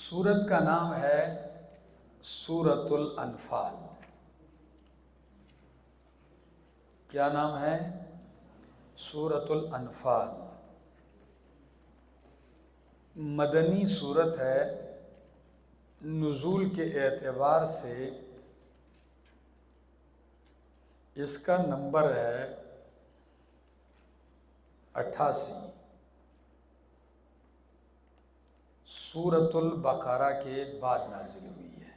سورت کا نام ہے سورۃ الانفال۔ کیا نام ہے؟ سورۃ الانفال۔ مدنی سورت ہے، نزول کے اعتبار سے اس کا نمبر ہے 88۔ سورۃ البقرہ کے بعد نازل ہوئی ہے۔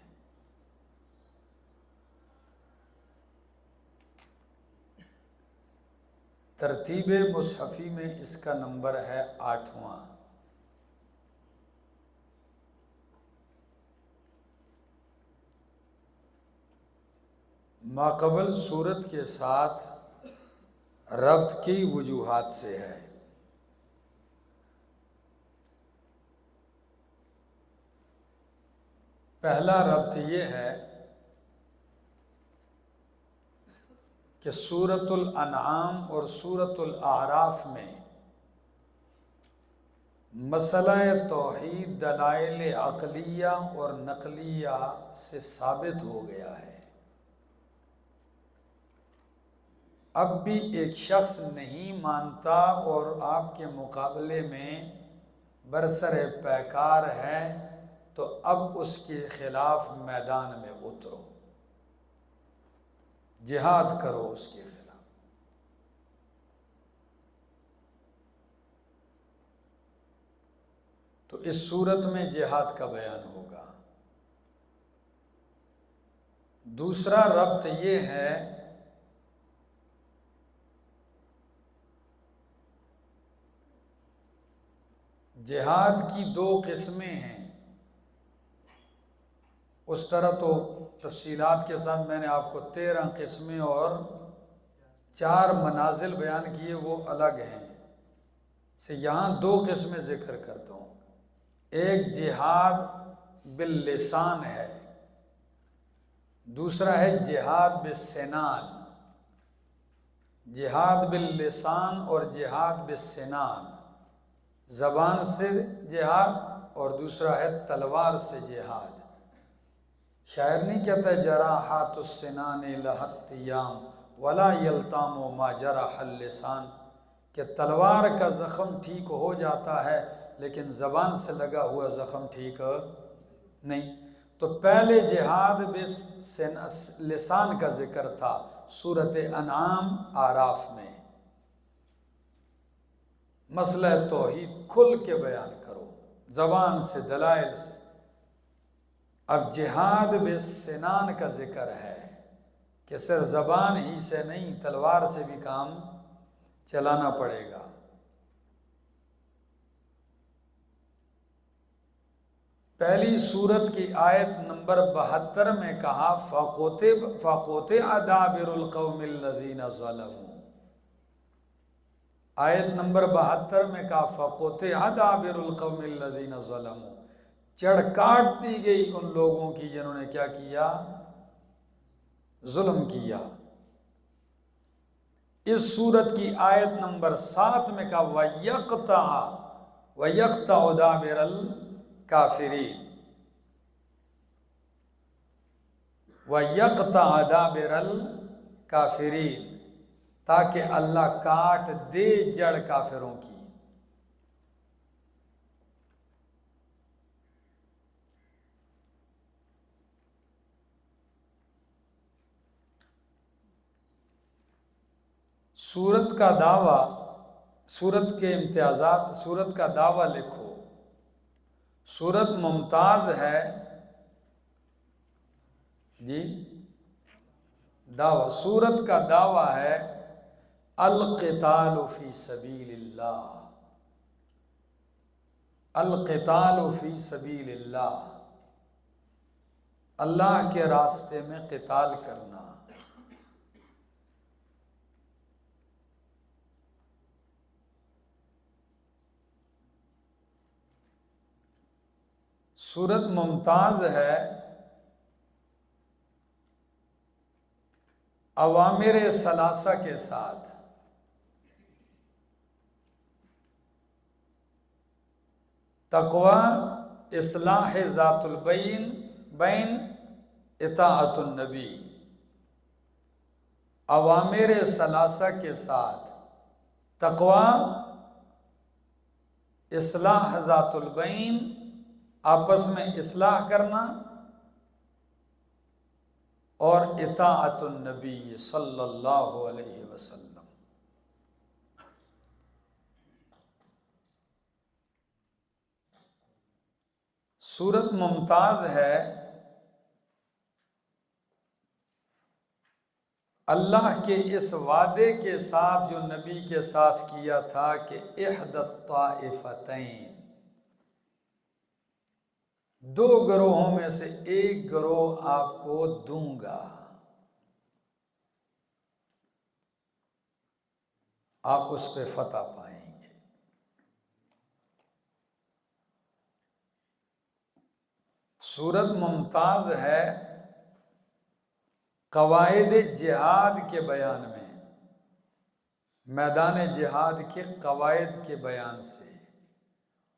ترتیب مصحفی میں اس کا نمبر ہے 8واں۔ ماقبل سورت کے ساتھ ربط کی وجوہات سے ہے۔ پہلا ربط یہ ہے کہ سورۃ الانعام اور سورۃ الاعراف میں مسئلہ توحید دلائل عقلیہ اور نقلیہ سے ثابت ہو گیا ہے۔ اب بھی ایک شخص نہیں مانتا اور آپ کے مقابلے میں برسر پیکار ہے تو اب اس کے خلاف میدان میں اترو، جہاد کرو اس کے خلاف۔ تو اس صورت میں جہاد کا بیان ہوگا۔ دوسرا ربط یہ ہے جہاد کی دو قسمیں ہیں۔ اس طرح تو تفصیلات کے ساتھ میں نے آپ کو 13 قسمیں اور 4 منازل بیان کیے، وہ الگ ہیں سے یہاں 2 قسمیں ذکر کرتا ہوں۔ ایک جہاد باللسان ہے، دوسرا ہے جہاد بالسنان۔ جہاد باللسان اور جہاد بالسنان، زبان سے جہاد، اور دوسرا ہے تلوار سے جہاد۔ شاعر نہیں کہتا ہے جراحات السنان لہت یام ولا یلتام ما جرح اللسان، کہ تلوار کا زخم ٹھیک ہو جاتا ہے لیکن زبان سے لگا ہوا زخم ٹھیک نہیں۔ تو پہلے جہاد لسان کا ذکر تھا سورۃ انعام اعراف میں۔ مسئلہ توحید کھل کے بیان کرو زبان سے، دلائل سے۔ اب جہاد بالسنان کا ذکر ہے کہ صرف زبان ہی سے نہیں، تلوار سے بھی کام چلانا پڑے گا۔ پہلی سورت کی آیت نمبر 72 میں کہا فَقُطِعَ دَابِرُ الْقَوْمِ الَّذِينَ ظَلَمُوا۔ آیت نمبر 72 میں کہا فَقُطِعَ دَابِرُ الْقَوْمِ الَّذِينَ ظَلَمُوا، چڑھ کاٹ دی گئی ان لوگوں کی جنہوں نے کیا کیا؟ ظلم کیا۔ اس سورت کی آیت نمبر 7 میں کہا وَيَقْطَعُ دَابِرَ الْكَافِرِينَ، وَيَقْطَعَ دَابِرَ الْكَافِرِينَ، تاکہ اللہ کاٹ دے جڑ کافروں کی۔ سورت کا دعویٰ، سورت کے امتیازات، سورت کا دعویٰ لکھو۔ سورت ممتاز ہے جی، دعویٰ، سورت کا دعویٰ ہے القتال فی سبیل اللہ، القتال فی سبیل اللہ، اللہ کے راستے میں قتال کرنا۔ سورت ممتاز ہے اوامر ثلاثہ کے ساتھ۔ تقوی اصلاح ذات بین اطاعت النبی، اوامر ثلاثہ کے ساتھ تقوی، اصلاح ذات البین آپس میں اصلاح کرنا، اور اطاعت النبی صلی اللہ علیہ وسلم۔ صورت ممتاز ہے اللہ کے اس وعدے کے ساتھ جو نبی کے ساتھ کیا تھا کہ احدی الطائفتین، دو گروہوں میں سے ایک گروہ آپ کو دوں گا، آپ اس پہ فتح پائیں گے۔ صورت ممتاز ہے قواعد جہاد کے بیان میں، میدان جہاد کے قواعد کے بیان سے،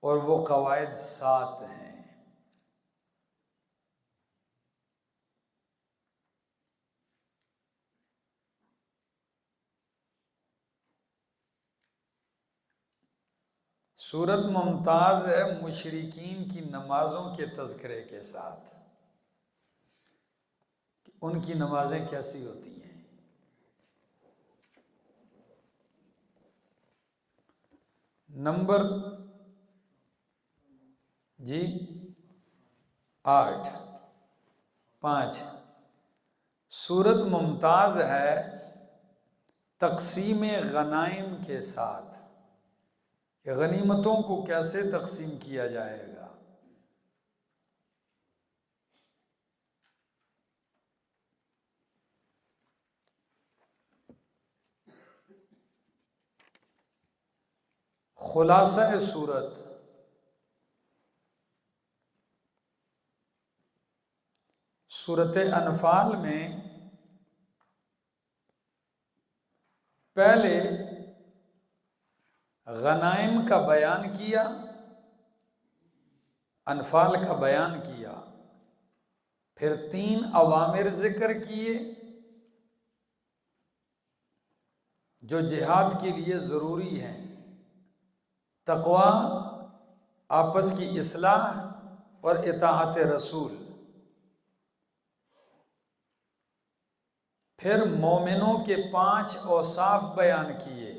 اور وہ قواعد 7 ہیں۔ صورت ممتاز ہے مشرکین کی نمازوں کے تذکرے کے ساتھ، ان کی نمازیں کیسی ہوتی ہیں۔ نمبر 5 صورت ممتاز ہے تقسیم غنائم کے ساتھ، کہ غنیمتوں کو کیسے تقسیم کیا جائے گا۔ خلاصہ صورت، سورۃ انفال میں پہلے غنائم کا بیان کیا، انفال کا بیان کیا، پھر 3 اوامر ذکر کیے جو جہاد کے لیے ضروری ہیں، تقوی، آپس کی اصلاح، اور اطاعت رسول۔ پھر مومنوں کے 5 اوصاف بیان کیے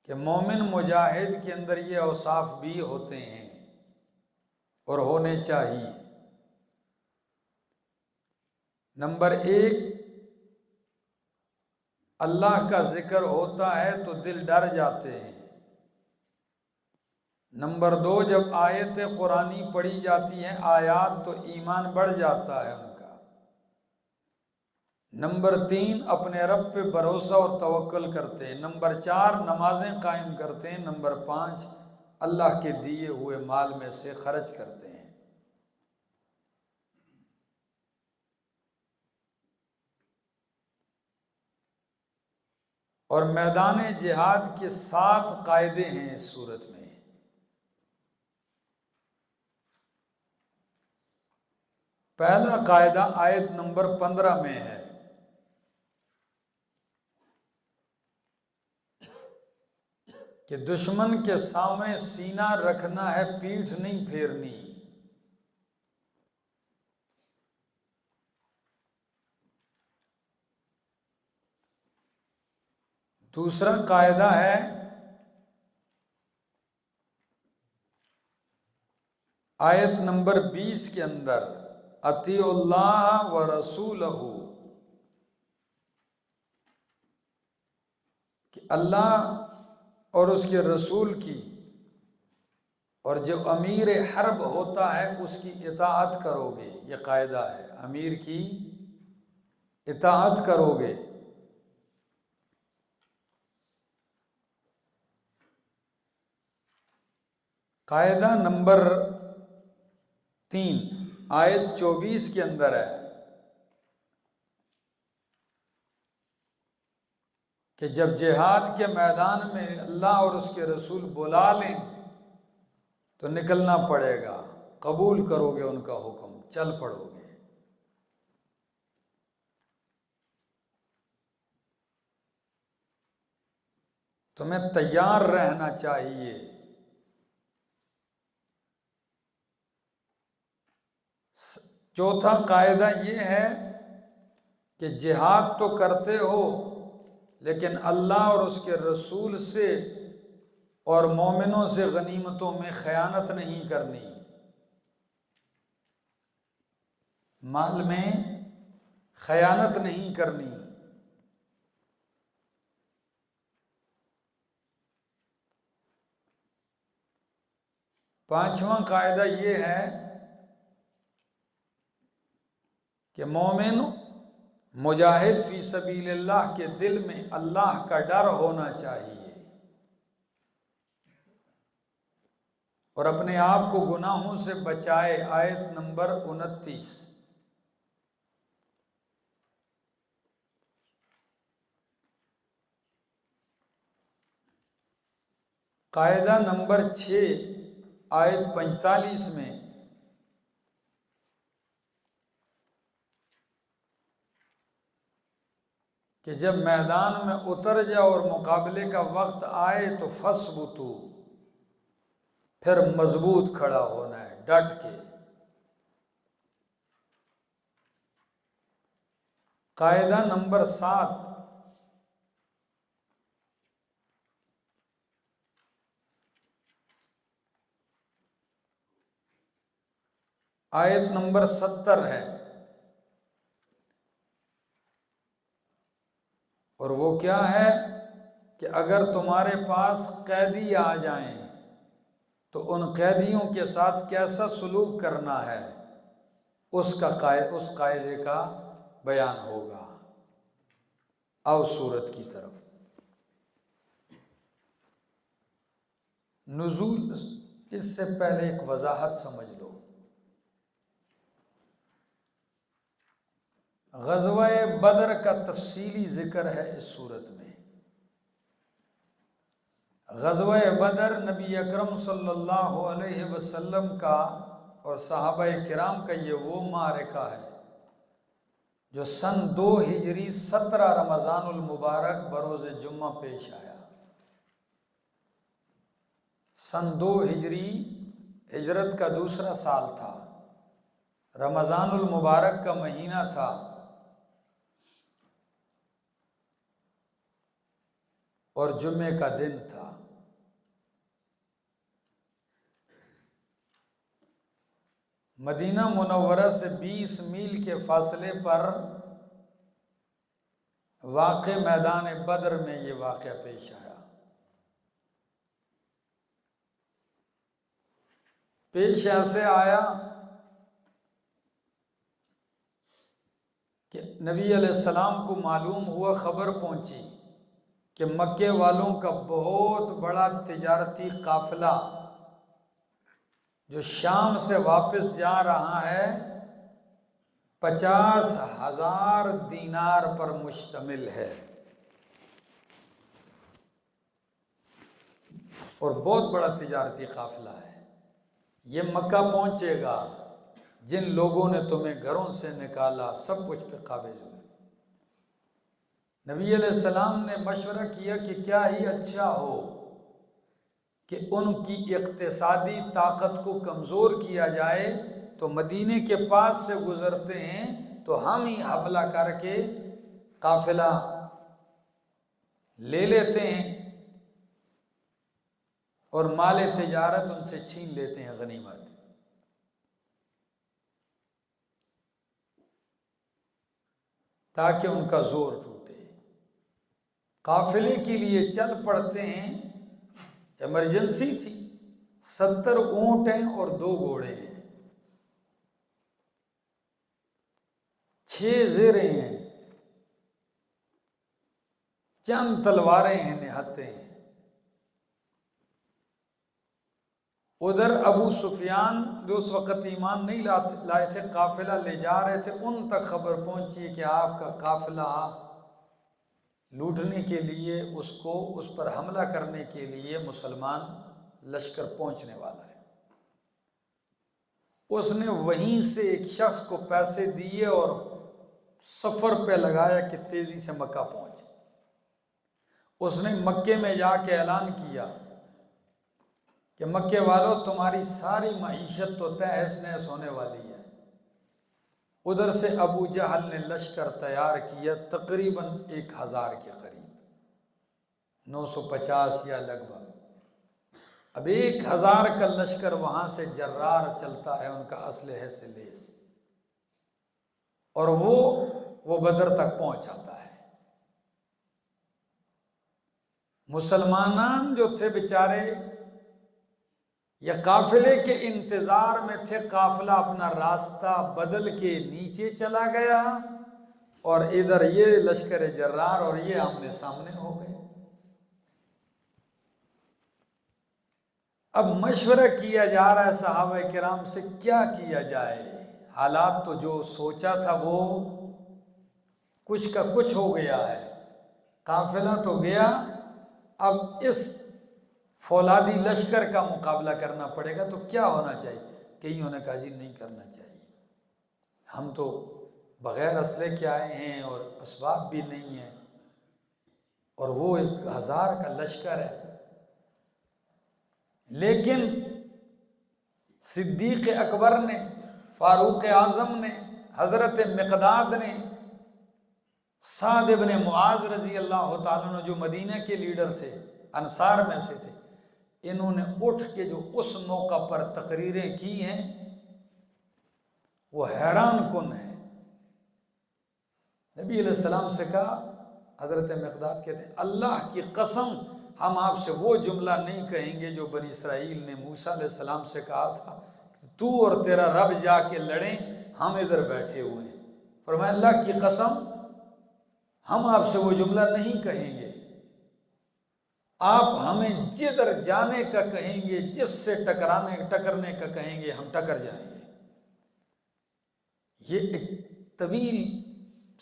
کہ مومن مجاہد کے اندر یہ اوصاف بھی ہوتے ہیں اور ہونے چاہیے۔ نمبر 1، اللہ کا ذکر ہوتا ہے تو دل ڈر جاتے ہیں۔ نمبر 2، جب آیت قرآنی پڑھی جاتی ہیں آیات تو ایمان بڑھ جاتا ہے ان کا۔ نمبر 3، اپنے رب پہ بھروسہ اور توکل کرتے ہیں۔ نمبر 4، نمازیں قائم کرتے ہیں۔ نمبر 5، اللہ کے دیے ہوئے مال میں سے خرچ کرتے ہیں۔ اور میدان جہاد کے 7 قاعدے ہیں اس صورت میں۔ پہلا قاعدہ آیت نمبر 15 میں ہے کہ دشمن کے سامنے سینہ رکھنا ہے، پیٹھ نہیں پھیرنی۔ دوسرا قاعدہ ہے آیت نمبر 20 کے اندر، اطیعوا اللہ و رسولہ، کہ اللہ اور اس کے رسول کی، اور جو امیر حرب ہوتا ہے اس کی اطاعت کرو گے۔ یہ قاعدہ ہے، امیر کی اطاعت کرو گے۔ قاعدہ نمبر 3 آیت 24 کے اندر ہے کہ جب جہاد کے میدان میں اللہ اور اس کے رسول بلا لیں تو نکلنا پڑے گا، قبول کرو گے ان کا حکم، چل پڑو گے۔ تمہیں تیار رہنا چاہیے۔ چوتھا قاعدہ یہ ہے کہ جہاد تو کرتے ہو لیکن اللہ اور اس کے رسول سے اور مومنوں سے غنیمتوں میں خیانت نہیں کرنی، مال میں خیانت نہیں کرنی۔ پانچواں قاعدہ یہ ہے کہ مومن مجاہد فی سبیل اللہ کے دل میں اللہ کا ڈر ہونا چاہیے اور اپنے آپ کو گناہوں سے بچائے۔ آیت نمبر 29۔ قاعدہ نمبر 6 آیت 45 میں کہ جب میدان میں اتر جاؤ اور مقابلے کا وقت آئے تو فثبتوا، پھر مضبوط کھڑا ہونا ہے، ڈٹ کے۔ قاعدہ نمبر 7 آیت نمبر 70 ہے، اور وہ کیا ہے کہ اگر تمہارے پاس قیدی آ جائیں تو ان قیدیوں کے ساتھ کیسا سلوک کرنا ہے اس قاعدے کا بیان ہوگا۔ آؤ سورت کی طرف۔ نزول، اس سے پہلے ایک وضاحت سمجھ لو۔ غزوہ بدر کا تفصیلی ذکر ہے اس صورت میں۔ غزوہ بدر نبی اکرم صلی اللہ علیہ وسلم کا اور صحابہ کرام کا یہ وہ معرکہ ہے جو سن 2 ہجری 17 رمضان المبارک بروز جمعہ پیش آیا۔ سن 2 ہجری ہجرت کا دوسرا سال تھا، رمضان المبارک کا مہینہ تھا، اور جمعے کا دن تھا۔ مدینہ منورہ سے 20 میل کے فاصلے پر واقع میدان بدر میں یہ واقعہ پیش آیا۔ پیش ایسے آیا کہ نبی علیہ السلام کو معلوم ہوا، خبر پہنچی کہ مکے والوں کا بہت بڑا تجارتی قافلہ جو شام سے واپس جا رہا ہے 50,000 دینار پر مشتمل ہے، اور بہت بڑا تجارتی قافلہ ہے۔ یہ مکہ پہنچے گا، جن لوگوں نے تمہیں گھروں سے نکالا سب کچھ پہ قابض ہوئے۔ نبی علیہ السلام نے مشورہ کیا کہ کیا ہی اچھا ہو کہ ان کی اقتصادی طاقت کو کمزور کیا جائے، تو مدینے کے پاس سے گزرتے ہیں تو ہم ہی حملہ کر کے قافلہ لے لیتے ہیں اور مال تجارت ان سے چھین لیتے ہیں، غنیمت۔ تاکہ ان کا زور ٹوٹے، قافلے کے لیے چل پڑتے ہیں۔ ایمرجنسی تھی، 70 اونٹ ہیں اور 2 گھوڑے ہیں، 6 زرہیں ہیں، چند تلواریں ہیں، نہتے ہیں۔ ادھر ابو سفیان جو اس وقت ایمان نہیں لائے تھے، قافلہ لے جا رہے تھے، ان تک خبر پہنچی کہ آپ کا قافلہ لوٹنے کے لیے، اس پر حملہ کرنے کے لیے مسلمان لشکر پہنچنے والا ہے۔ اس نے وہیں سے ایک شخص کو پیسے دیے اور سفر پہ لگایا کہ تیزی سے مکہ پہنچے۔ اس نے مکے میں جا کے اعلان کیا کہ مکے والوں تمہاری ساری معیشت تو تہس نہس ہونے والی ہے۔ ادھر سے ابو جہل نے لشکر تیار کیا تقریباً 1000 کے قریب، 950 یا لگ بھگ۔ اب 1000 کا لشکر وہاں سے جرار چلتا ہے ان کا اسلحے سے لیس، اور وہ بدر تک پہنچ جاتا ہے۔ مسلمان جو تھے بیچارے یا قافلے کے انتظار میں تھے، قافلہ اپنا راستہ بدل کے نیچے چلا گیا اور ادھر یہ لشکر جرار اور یہ آمنے سامنے ہو گئے۔ اب مشورہ کیا جا رہا ہے صحابہ کرام سے کیا کیا جائے۔ حالات تو جو سوچا تھا وہ کچھ کا کچھ ہو گیا ہے، قافلہ تو گیا، اب اس فولادی لشکر کا مقابلہ کرنا پڑے گا، تو کیا ہونا چاہیے؟ کئیوں نے کہا جی نہیں کرنا چاہیے، ہم تو بغیر اسلحے کے آئے ہیں اور اسباب بھی نہیں ہیں، اور وہ 1000 کا لشکر ہے۔ لیکن صدیق اکبر نے، فاروق اعظم نے، حضرت مقداد نے، سعد ابن معاذ رضی اللہ تعالیٰ عنہ جو مدینہ کے لیڈر تھے، انصار میں سے تھے، انہوں نے اٹھ کے جو اس موقع پر تقریریں کی ہیں وہ حیران کن ہے۔ نبی علیہ السلام سے کہا، حضرت مقداد کہتے ہیں اللہ کی قسم ہم آپ سے وہ جملہ نہیں کہیں گے جو بنی اسرائیل نے موسیٰ علیہ السلام سے کہا تھا، تو اور تیرا رب جا کے لڑیں، ہم ادھر بیٹھے ہوئے ہیں۔ فرمایا اللہ کی قسم ہم آپ سے وہ جملہ نہیں کہیں گے، آپ ہمیں جدھر جانے کا کہیں گے، جس سے ٹکرنے کا کہیں گے، ہم ٹکر جائیں گے۔ یہ ایک طویل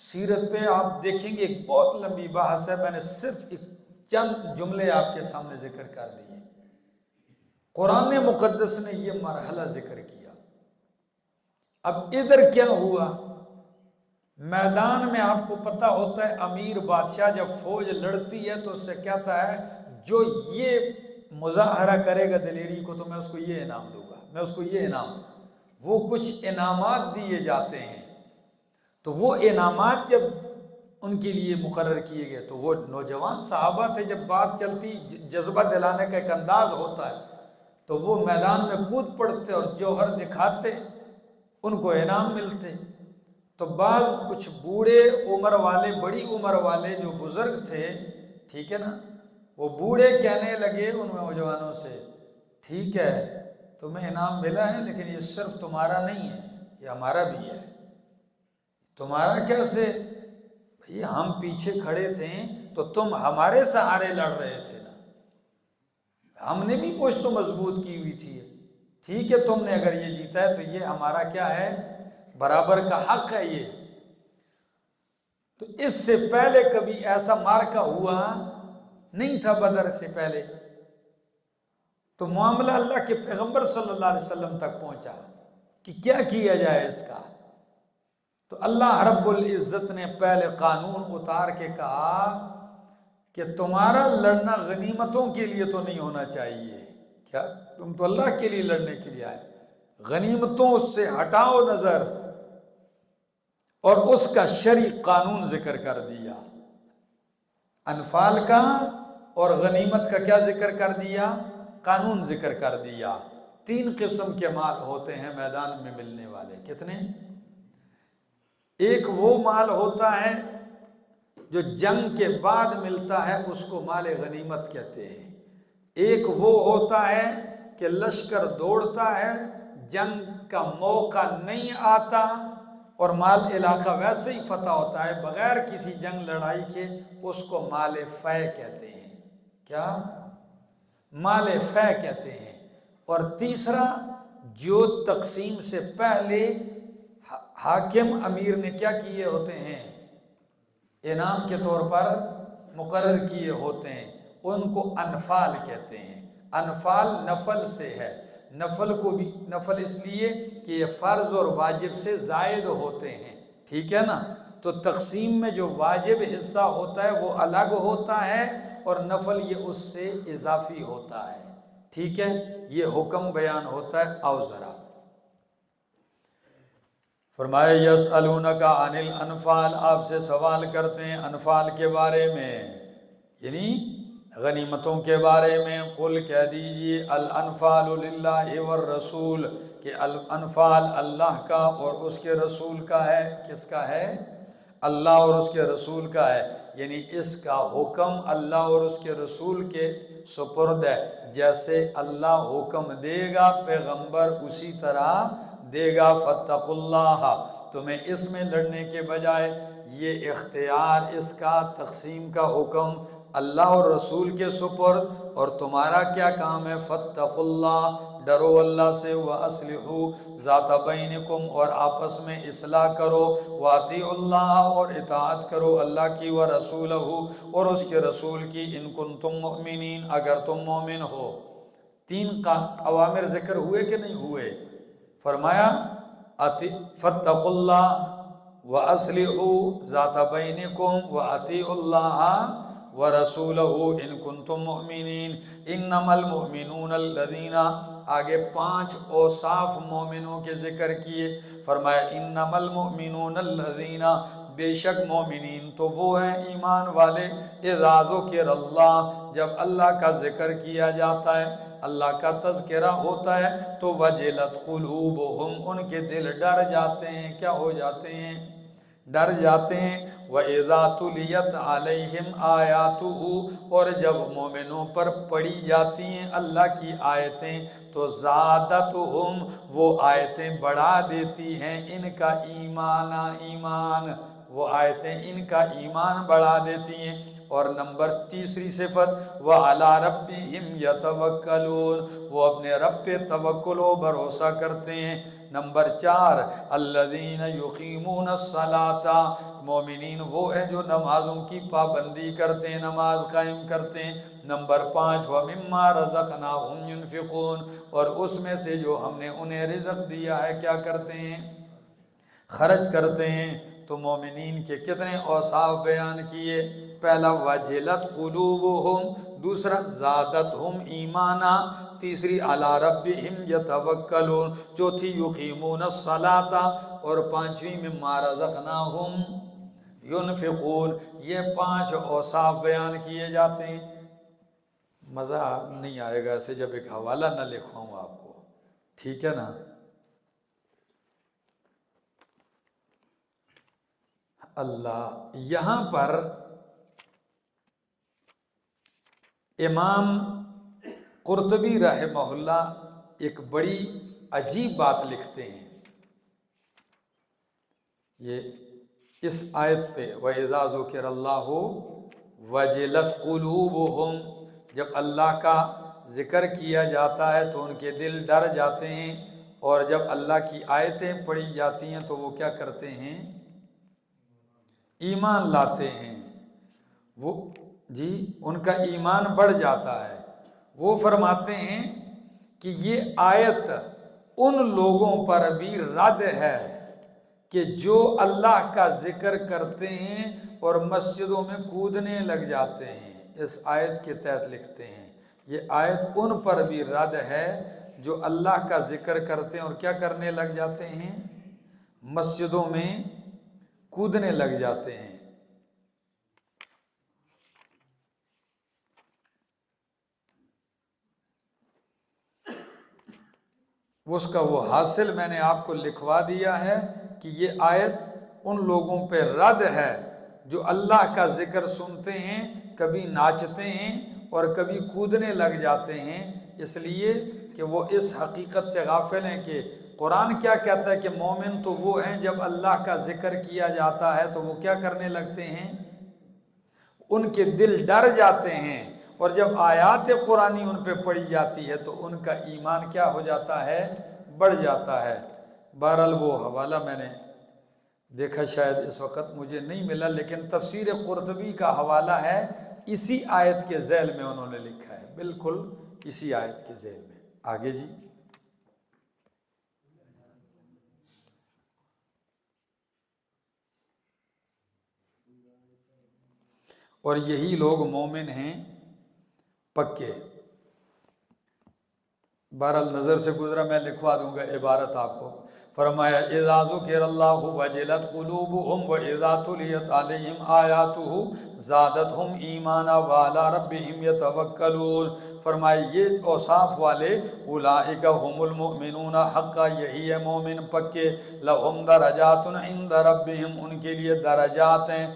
سیرت پہ آپ دیکھیں گے، ایک بہت لمبی بحث ہے، میں نے صرف ایک چند جملے آپ کے سامنے ذکر کر دیے۔ قرآن مقدس نے یہ مرحلہ ذکر کیا۔ اب ادھر کیا ہوا؟ میدان میں آپ کو پتہ ہوتا ہے امیر بادشاہ جب فوج لڑتی ہے تو اس سے کہتا ہے جو یہ مظاہرہ کرے گا دلیری کو تو میں اس کو یہ انعام دوں گا، میں اس کو یہ انعام، وہ کچھ انعامات دیے جاتے ہیں۔ تو وہ انعامات جب ان کے لیے مقرر کیے گئے تو وہ نوجوان صحابہ تھے، جب بات چلتی جذبہ دلانے کا ایک انداز ہوتا ہے تو وہ میدان میں کود پڑتے اور جوہر دکھاتے، ان کو انعام ملتے۔ تو بعض کچھ بوڑھے عمر والے، بڑی عمر والے جو بزرگ تھے، ٹھیک ہے نا، وہ بوڑھے کہنے لگے ان نوجوانوں سے ٹھیک ہے تمہیں انعام ملا ہے لیکن یہ صرف تمہارا نہیں ہے، یہ ہمارا بھی ہے۔ تمہارا کیسے؟ بھئی ہم پیچھے کھڑے تھے تو تم ہمارے سہارے لڑ رہے تھے نا، ہم نے بھی پشت مضبوط کی ہوئی تھی، ٹھیک ہے تم نے اگر یہ جیتا ہے تو یہ ہمارا کیا ہے، برابر کا حق ہے یہ۔ تو اس سے پہلے کبھی ایسا مارکا ہوا نہیں تھا بدر سے پہلے، تو معاملہ اللہ کے پیغمبر صلی اللہ علیہ وسلم تک پہنچا کہ کیا کیا جائے اس کا۔ تو اللہ رب العزت نے پہلے قانون اتار کے کہا کہ تمہارا لڑنا غنیمتوں کے لیے تو نہیں ہونا چاہیے، کیا تم تو اللہ کے لیے لڑنے کے لیے آئے، غنیمتوں سے ہٹاؤ نظر، اور اس کا شرعی قانون ذکر کر دیا، انفال کا اور غنیمت کا کیا ذکر کر دیا، قانون ذکر کر دیا۔ 3 قسم کے مال ہوتے ہیں میدان میں ملنے والے، کتنے؟ ایک وہ مال ہوتا ہے جو جنگ کے بعد ملتا ہے، اس کو مال غنیمت کہتے ہیں۔ ایک وہ ہوتا ہے کہ لشکر دوڑتا ہے، جنگ کا موقع نہیں آتا اور مال علاقہ ویسے ہی فتح ہوتا ہے بغیر کسی جنگ لڑائی کے، اس کو مال فے کہتے ہیں۔ کیا؟ مال فے کہتے ہیں۔ اور تیسرا جو تقسیم سے پہلے حاکم امیر نے کیا کیے ہوتے ہیں، انعام کے طور پر مقرر کیے ہوتے ہیں، ان کو انفال کہتے ہیں۔ انفال نفل سے ہے، نفل کو بھی نفل اس لیے کہ یہ فرض اور واجب سے زائد ہوتے ہیں، ٹھیک ہے نا؟ تو تقسیم میں جو واجب حصہ ہوتا ہے وہ الگ ہوتا ہے اور نفل یہ اس سے اضافی ہوتا ہے، ٹھیک ہے؟ یہ حکم بیان ہوتا ہے۔ آؤ ذرا فرمایا یسألونک عن الانفال، آپ سے سوال کرتے ہیں انفال کے بارے میں، یعنی غنیمتوں کے بارے میں۔ قل کہہ دیجئے الانفال للہ والرسول، کہ الانفال اللہ کا اور اس کے رسول کا ہے۔ کس کا ہے؟ اللہ اور اس کے رسول کا ہے، یعنی اس کا حکم اللہ اور اس کے رسول کے سپرد ہے۔ جیسے اللہ حکم دے گا پیغمبر اسی طرح دے گا۔ فاتقوا اللہ، تمہیں اس میں لڑنے کے بجائے یہ اختیار، اس کا تقسیم کا حکم اللہ اور رسول کے سپرد، اور تمہارا کیا کام ہے؟ فاتقوا اللہ، ڈرو اللہ سے۔ وَأَصْلِحُوا ذَاتَ بَيْنِكُمْ، اور آپس میں اصلاح کرو۔ وَأَطِيعُوا اللَّهَ، اور اطاعت کرو اللہ کی، وَرَسُولَهُ، اور اس کے رسول کی، إِن كُنتُم مُؤْمِنِينَ، اگر تم مومن ہو۔ تین اوامر ذکر ہوئے کہ نہیں ہوئے؟ فرمایا فاتقوا اللہ وَأَصْلِحُوا ذَاتَ بَيْنِكُمْ وَأَطِيعُوا اللَّهَ وَرَسُولَهُ إِن كُنتُم مُؤْمِنِينَ إِنَّمَا الْمُؤْمِنُونَ الَّذِينَ، آگے 5 اوصاف مومنوں کے ذکر کیے۔ فرمایا إِنَّمَا الْمُؤْمِنُونَ الَّذِينَ، بے شک مومنین تو وہ ہیں ایمان والے، اذا ذکر اللہ، جب اللہ کا ذکر کیا جاتا ہے، اللہ کا تذکرہ ہوتا ہے، تو وجلت قلوبہم، ان کے دل ڈر جاتے ہیں۔ کیا ہو جاتے ہیں؟ ڈر جاتے ہیں۔ وَإِذَا تُلِيَتْ عَلَيْهِمْ آيَاتُهُ، اور جب مومنوں پر پڑھی جاتی ہیں اللہ کی آیتیں، تو زادتہم، وہ آیتیں بڑھا دیتی ہیں ان کا ایمان، وہ آیتیں ان کا ایمان بڑھا دیتی ہیں۔ اور نمبر تیسری صفت، وَعَلَىٰ رَبِّهِمْ يَتَوَكَّلُونَ، وہ اپنے رب پہ توکل و بھروسہ کرتے ہیں۔ نمبر 4، الَّذِينَ يُقِيمُونَ الصَّلَاةَ، مومنین وہ ہیں جو نمازوں کی پابندی کرتے ہیں، نماز قائم کرتے ہیں۔ نمبر 5، وَمِمَّا رَزَقْنَاهُمْ يُنْفِقُونَ، اور اس میں سے جو ہم نے انہیں رزق دیا ہے کیا کرتے ہیں؟ خرچ کرتے ہیں۔ تو مومنین کے کتنے اوصاف بیان کیے؟ پہلا وجلت قلوبہم، دوسرا زادتہم ایمانا، تیسری علی ربہم یتوکلون، چوتھی یقیمون الصلاۃ، اور پانچویں مما رزقناہم ینفقون۔ یہ 5 اوصاف بیان کیے جاتے ہیں۔ مزہ نہیں آئے گا ایسے جب ایک حوالہ نہ لکھواؤں آپ کو، ٹھیک ہے نا؟ اللہ، یہاں پر امام قرطبی رحمہ اللہ ایک بڑی عجیب بات لکھتے ہیں۔ یہ اس آیت پہ وَإِذَا ذُكِرَ اللَّهُ وَجِلَتْ قُلُوبُهُمْ، جب اللہ کا ذکر کیا جاتا ہے تو ان کے دل ڈر جاتے ہیں، اور جب اللہ کی آیتیں پڑھی جاتی ہیں تو وہ کیا کرتے ہیں؟ ایمان لاتے ہیں۔ وہ جی ان کا ایمان بڑھ جاتا ہے۔ وہ فرماتے ہیں کہ یہ آیت ان لوگوں پر بھی رد ہے کہ جو اللہ کا ذکر کرتے ہیں اور مسجدوں میں کودنے لگ جاتے ہیں۔ اس آیت کے تحت لکھتے ہیں یہ آیت ان پر بھی رد ہے جو اللہ کا ذکر کرتے ہیں اور کیا کرنے لگ جاتے ہیں؟ مسجدوں میں کودنے لگ جاتے ہیں۔ اس کا وہ حاصل میں نے آپ کو لکھوا دیا ہے کہ یہ آیت ان لوگوں پہ رد ہے جو اللہ کا ذکر سنتے ہیں، کبھی ناچتے ہیں اور کبھی کودنے لگ جاتے ہیں، اس لیے کہ وہ اس حقیقت سے غافل ہیں کہ قرآن کیا کہتا ہے کہ مومن تو وہ ہیں جب اللہ کا ذکر کیا جاتا ہے تو وہ کیا کرنے لگتے ہیں؟ ان کے دل ڈر جاتے ہیں، اور جب آیات قرآنی ان پہ پڑھی جاتی ہے تو ان کا ایمان کیا ہو جاتا ہے؟ بڑھ جاتا ہے۔ بہرحال وہ حوالہ میں نے دیکھا، شاید اس وقت مجھے نہیں ملا، لیکن تفسیر قرطبی کا حوالہ ہے، اسی آیت کے ذیل میں انہوں نے لکھا ہے، بالکل اسی آیت کے ذیل میں۔ آگے جی، اور یہی لوگ مومن ہیں پکے۔ بہرحال نظر سے گزرا، میں لکھوا دوں گا عبارت آپ کو۔ فرمایا اذا ذکر اللہ وجلت قلوبہم واذا تلیت علیہم آیاتہ زادتہم ایمانا وعلی ربہم یتوکلون۔ فرمایا یہ اوصاف والے اولئک هم المؤمنون حقا، یہی ہے مومن پکے۔ لہم درجات عند ربہم، ان کے لیے درجات ہیں،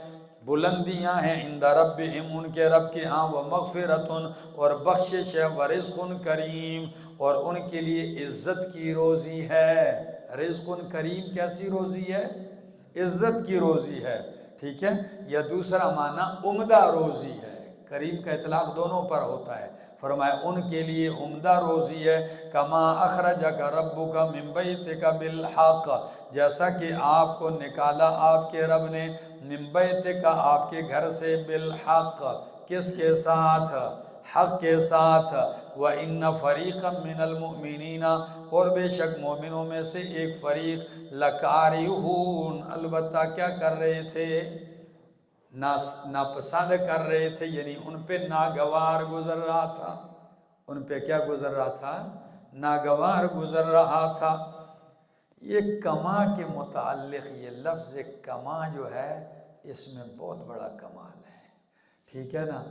بلندیاں ہیں، عند ربہم ان کے رب کے ہاں، ومغفرۃ اور بخشش ہے، ورزق کریم اور ان کے لیے عزت کی روزی ہے۔ رزق کریم کیسی روزی ہے؟ عزت کی روزی ہے، ٹھیک ہے۔ یا دوسرا معنی عمدہ روزی ہے، کریم کا اطلاق دونوں پر ہوتا ہے۔ فرمایا ان کے لیے عمدہ روزی ہے۔ کما اخرجک ربک من بیتک بالحق، جیسا کہ آپ کو نکالا آپ کے رب نے، من بیتک آپ کے گھر سے، بالحق کس کے ساتھ؟ حق کے ساتھ۔ وَإِنَّ فَرِيقًا مِّنَ الْمُؤْمِنِينَ اور بے شک مومنوں میں سے ایک فریق، لَكَارِهُونَ البتہ کیا کر رہے تھے؟ ناپسند کر رہے تھے، یعنی ان پہ ناگوار گزر رہا تھا۔ ان پہ کیا گزر رہا تھا؟ ناگوار گزر رہا تھا۔ یہ کما کے متعلق یہ لفظ کما جو ہے اس میں بہت بڑا کمال ہے، ٹھیک ہے نا۔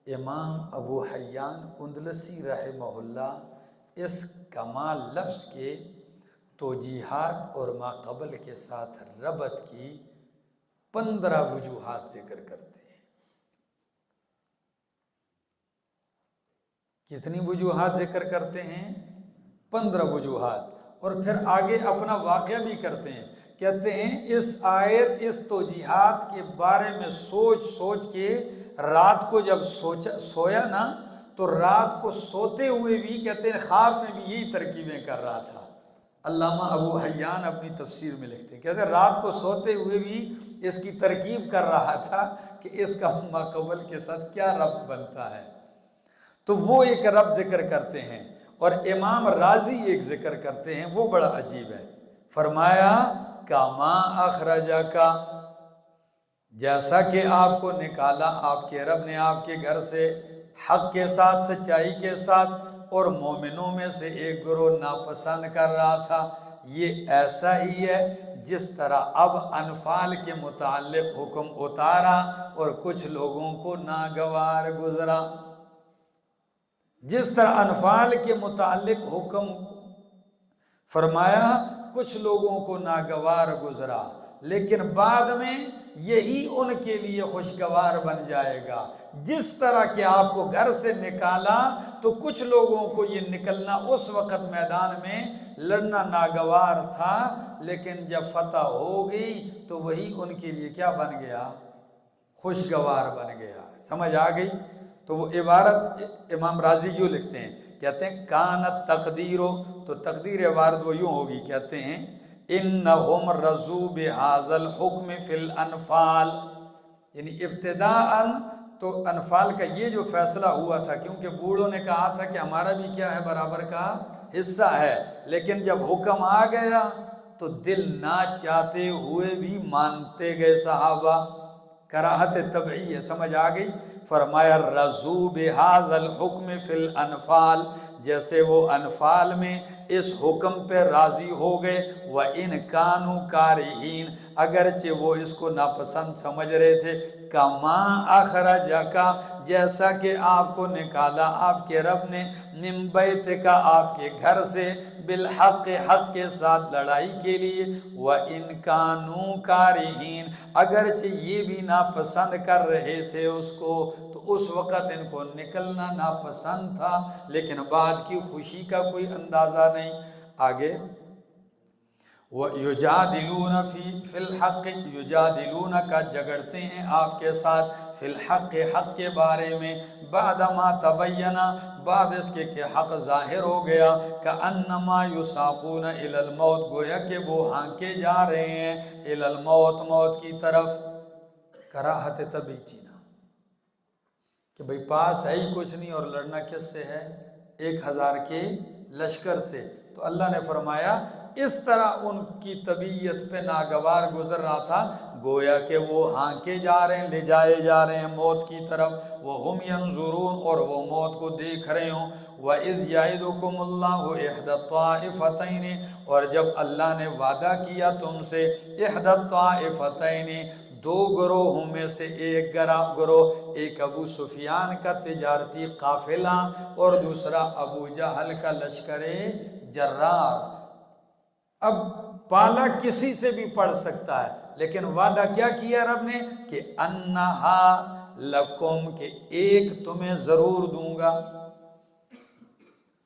امام ابو حیان اندلسی رحمہ اللہ اس کما لفظ کے توجیحات اور ما قبل کے ساتھ ربط کی 15 وجوہات ذکر کرتے ہیں۔ کتنی وجوہات ذکر کرتے ہیں؟ 15 وجوہات۔ اور پھر آگے اپنا واقعہ بھی کرتے ہیں، کہتے ہیں اس آیت، اس توجیحات کے بارے میں سوچ سوچ کے رات کو جب سویا نا، تو رات کو سوتے ہوئے بھی کہتے ہیں خواب میں بھی یہی ترکیبیں کر رہا تھا۔ علامہ ابو حیان اپنی تفسیر میں لکھتے ہیں، کہتے ہیں رات کو سوتے ہوئے بھی اس کی ترکیب کر رہا تھا کہ اس کا ما قبل کے ساتھ کیا ربط بنتا ہے۔ تو وہ ایک ربط ذکر کرتے ہیں، اور امام راضی ایک ذکر کرتے ہیں، وہ بڑا عجیب ہے۔ فرمایا کما اخرجکا، جیسا کہ آپ کو نکالا آپ کے رب نے آپ کے گھر سے، حق کے ساتھ، سچائی کے ساتھ، اور مومنوں میں سے ایک گروہ ناپسند کر رہا تھا۔ یہ ایسا ہی ہے جس طرح اب انفال کے متعلق حکم اتارا اور کچھ لوگوں کو ناگوار گزرا۔ جس طرح انفال کے متعلق حکم فرمایا، کچھ لوگوں کو ناگوار گزرا، لیکن بعد میں یہی ان کے لیے خوشگوار بن جائے گا۔ جس طرح کہ آپ کو گھر سے نکالا تو کچھ لوگوں کو یہ نکلنا اس وقت میدان میں لڑنا ناگوار تھا، لیکن جب فتح ہو گئی تو وہی ان کے لیے کیا بن گیا؟ خوشگوار بن گیا۔ سمجھ آ گئی؟ تو وہ عبارت امام راضی یوں لکھتے ہیں، کہتے ہیں کانت تقدیرو، تو تقدیر عبارت وہ یوں ہوگی، کہتے ہیں انہم رضوا بہذا الحکم فی الانفال، یعنی ابتداءً تو انفال کا یہ جو فیصلہ ہوا تھا، کیونکہ بوڑھوں نے کہا تھا کہ ہمارا بھی کیا ہے؟ برابر کا حصہ ہے، لیکن جب حکم آ گیا تو دل نہ چاہتے ہوئے بھی مانتے گئے صحابہ، کراہت طبعی ہے۔ سمجھ آ گئی؟ فرمایا رضوا بہذا الحکم فی الانفال، جیسے وہ انفال میں اس حکم پہ راضی ہو گئے، وَإِنْ كَانُوا كَارِهِينَ، اگرچہ وہ اس کو ناپسند سمجھ رہے تھے۔ کما اخرجکا، جیسا کہ آپ کو نکالا آپ کے رب نے، من بیتک آپ کے گھر سے، بالحق حق کے ساتھ لڑائی کے لیے، وَإِنْ كَانُوا كَارِهِينَ، اگرچہ یہ بھی ناپسند کر رہے تھے اس کو، تو اس وقت ان کو نکلنا ناپسند تھا، لیکن بعد کی خوشی کا کوئی اندازہ نہیں۔ آگے وَيُجَادِلُونَ فِي الْحَقِّ، يُجَادِلُونَكَ جگڑتے ہیں آپ کے ساتھ، فی الحق حق کے بارے میں، بعدما تبین، بعد اس کے کہ حق ظاہر ہو گیا، کأنما یساقون الی الموت، گویا کہ وہ ہانکے جا رہے ہیں الی الموت، موت کی طرف۔ کراہت طبعی تھی نا، کہ بھئی پاس ہے ہی کچھ نہیں اور لڑنا کس سے ہے؟ 1000 کے لشکر سے۔ تو اللہ نے فرمایا اس طرح ان کی طبیعت پہ ناگوار گزر رہا تھا، گویا کہ وہ ہانکے جا رہے ہیں، لے جائے جا رہے ہیں موت کی طرف، وَهُمْ يَنظُرُونَ اور وہ موت کو دیکھ رہے ہوں۔ وَإِذْ يَعِدُكُمُ اللَّهُ إِحْدَى الطَّائِفَتَيْنِ اور جب اللہ نے وعدہ کیا تم سے إِحْدَى الطَّائِفَتَيْنِ دو گروہوں میں سے ایک گروہ، ایک ابو سفیان کا تجارتی قافلہ اور دوسرا ابو جہل کا لشکر جرار۔ اب پالا کسی سے بھی پڑ سکتا ہے، لیکن وعدہ کیا کیا رب نے کہ انہا لکم کہ ایک تمہیں ضرور دوں گا،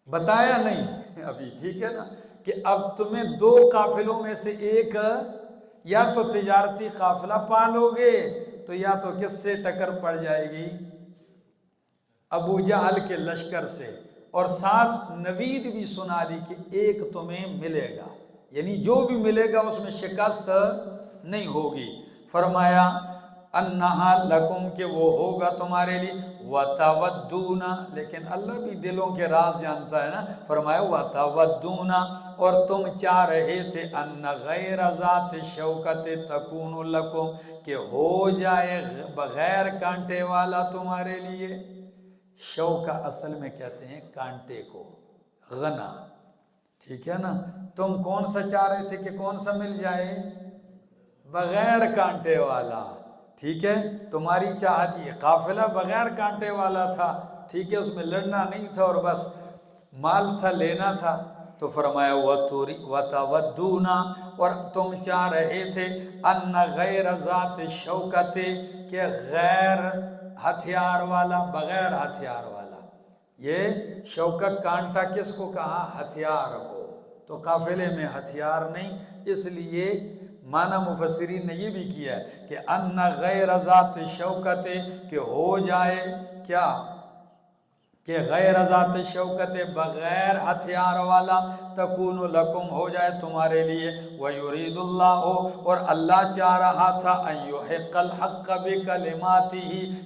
بتایا نہیں ابھی، ٹھیک ہے نا، کہ اب تمہیں دو قافلوں میں سے ایک یا تو تجارتی قافلہ پالو گے تو یا تو کس سے ٹکر پڑ جائے گی، ابو جہل کے لشکر سے، اور ساتھ نوید بھی سنا دی کہ ایک تمہیں ملے گا، یعنی جو بھی ملے گا اس میں شکست نہیں ہوگی۔ فرمایا انہا لکم کہ وہ ہوگا تمہارے لیے، وَتَوَدُّونَ لیکن اللہ بھی دلوں کے راز جانتا ہے نا، فرمایا وَتَوَدُّونَ اور تم چاہ رہے تھے ان غیر ذات شوکت تکون لکم کہ ہو جائے بغیر کانٹے والا تمہارے لیے۔ شوکہ اصل میں کہتے ہیں کانٹے کو، غنا، ٹھیک ہے نا، تم کون سا چاہ رہے تھے کہ کون سا مل جائے، بغیر کانٹے والا، ٹھیک ہے، تمہاری چاہت یہ قافلہ بغیر کانٹے والا تھا، ٹھیک ہے، اس میں لڑنا نہیں تھا اور بس مال تھا، لینا تھا۔ تو فرمایا وَتَوَدُّونَ اور تم چاہ رہے تھے ان غیر ذات شوکت کہ غیر ہتھیار والا، بغیر ہتھیار والا، یہ شوکت کانٹا کس کو کہا، ہتھیار کو، تو قافلے میں ہتھیار نہیں، اس لیے معنی مفسرین نے یہ بھی کیا ہے کہ ان غیر ذات شوکت کہ ہو جائے کیا، کہ غیر ذات شوکت بغیر ہتھیار والا، تکون لکم ہو جائے تمہارے لیے، وَيُرِيدُ اللَّهُ اور اللہ چاہ رہا تھا ان یحق الحق بکلماتہ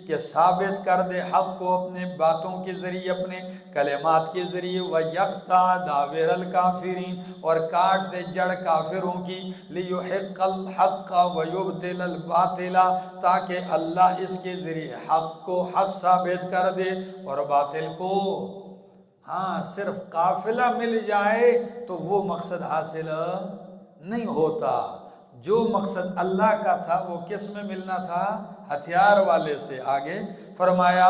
کہ ثابت کر دے حق کو اپنے باتوں کے ذریعے، اپنے کلمات کے ذریعے، وَيَقْطَعَ دَابِرَ الْكَافِرِينَ اور کاٹ دے جڑ کافروں کی، لِيُحِقَّ الْحَقَّ وَيُبْطِلَ الْبَاطِلَ تاکہ اللہ اس کے ذریعے حق کو حق ثابت کر دے اور باطل کو، ہاں صرف قافلہ مل جائے تو وہ مقصد حاصل نہیں ہوتا، جو مقصد اللہ کا تھا وہ کس میں ملنا تھا، ہتھیار والے سے۔ آگے فرمایا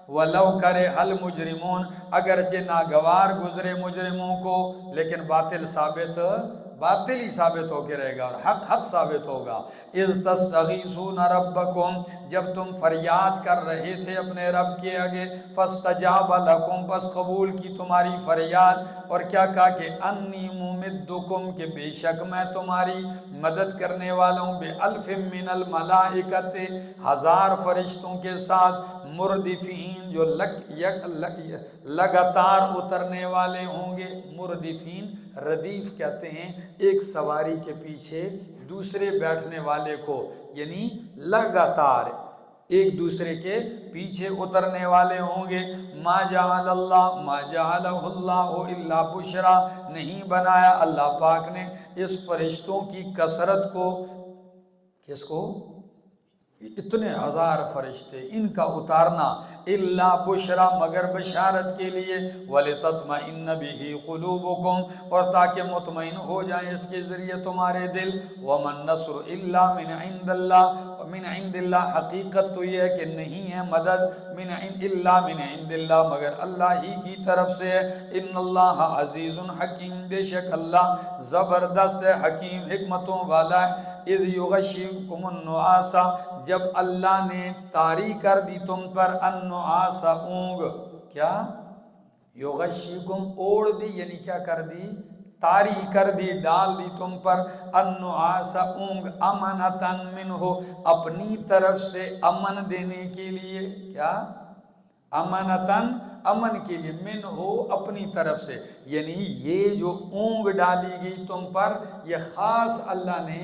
وَلَوْ كَرِهَ الْمُجْرِمُونَ اگرچہ ناگوار گزرے مجرموں کو، لیکن باطل ثابت، باطل ہی ثابت ہو کے رہے گا اور حق حق ثابت ہوگا۔ اِذْ تَسْتَغِيثُونَ رَبَّكُمْ جب تم فریاد کر رہے تھے اپنے رب کے آگے، فَاسْتَجَابَ لَكُمْ بس قبول کی تمہاری فریاد، اور کیا کہا کہ اَنِّي مُمِدُّكُمْ کہ بے شک میں تمہاری مدد کرنے والا ہوں، بِأَلْفٍ مِّنَ الْمَلَائِكَةِ ہزار فرشتوں کے ساتھ، مردفین جو لگاتار اترنے والے ہوں گے، مردفین ردیف کہتے ہیں ایک سواری کے پیچھے دوسرے بیٹھنے والے کو، یعنی لگاتار ایک دوسرے کے پیچھے اترنے والے ہوں گے۔ ما جعل اللہ الا بشرا نہیں بنایا اللہ پاک نے اس فرشتوں کی کثرت کو، کس کو، اتنے ہزار فرشتے، ان کا اتارنا، الا بشرا مگر بشارت کے لیے، وَلِتَطْمَئِنَّ بِهِ قُلُوبُكُمْ اور تاکہ مطمئن ہو جائیں اس کے ذریعے تمہارے دل، وَمَا النَّصْرُ إِلَّا مِنْ عِنْدِ اللَّهِ مِنْ عِنْدِ اللَّهِ حقیقت تو یہ ہے کہ نہیں ہے مدد إِلَّا مِنْ عِنْدِ اللَّهِ مگر اللہ ہی کی طرف سے ہے، إِنَّ اللَّهَ عَزِيزٌ حَكِيمٌ بے شک اللہ زبردست ہے، حکیم حکمتوں والا ہے۔ اِذْ يُغَشِّيكُمُ النُّعَاسَ جب اللہ نے طاری کر دی تم پر، النُّعَاسَ اونگ، کیا، یغشیکم اوڑ دی، یعنی کیا کر دی، طاری کر دی، ڈال دی تم پر، النُّعَاسَ اونگ، امنتاً منہ اپنی طرف سے امن دینے کے لیے، کیا، امنتاً امن کے لیے، منہ اپنی طرف سے، یعنی یہ جو اونگ ڈالی گئی تم پر یہ خاص اللہ نے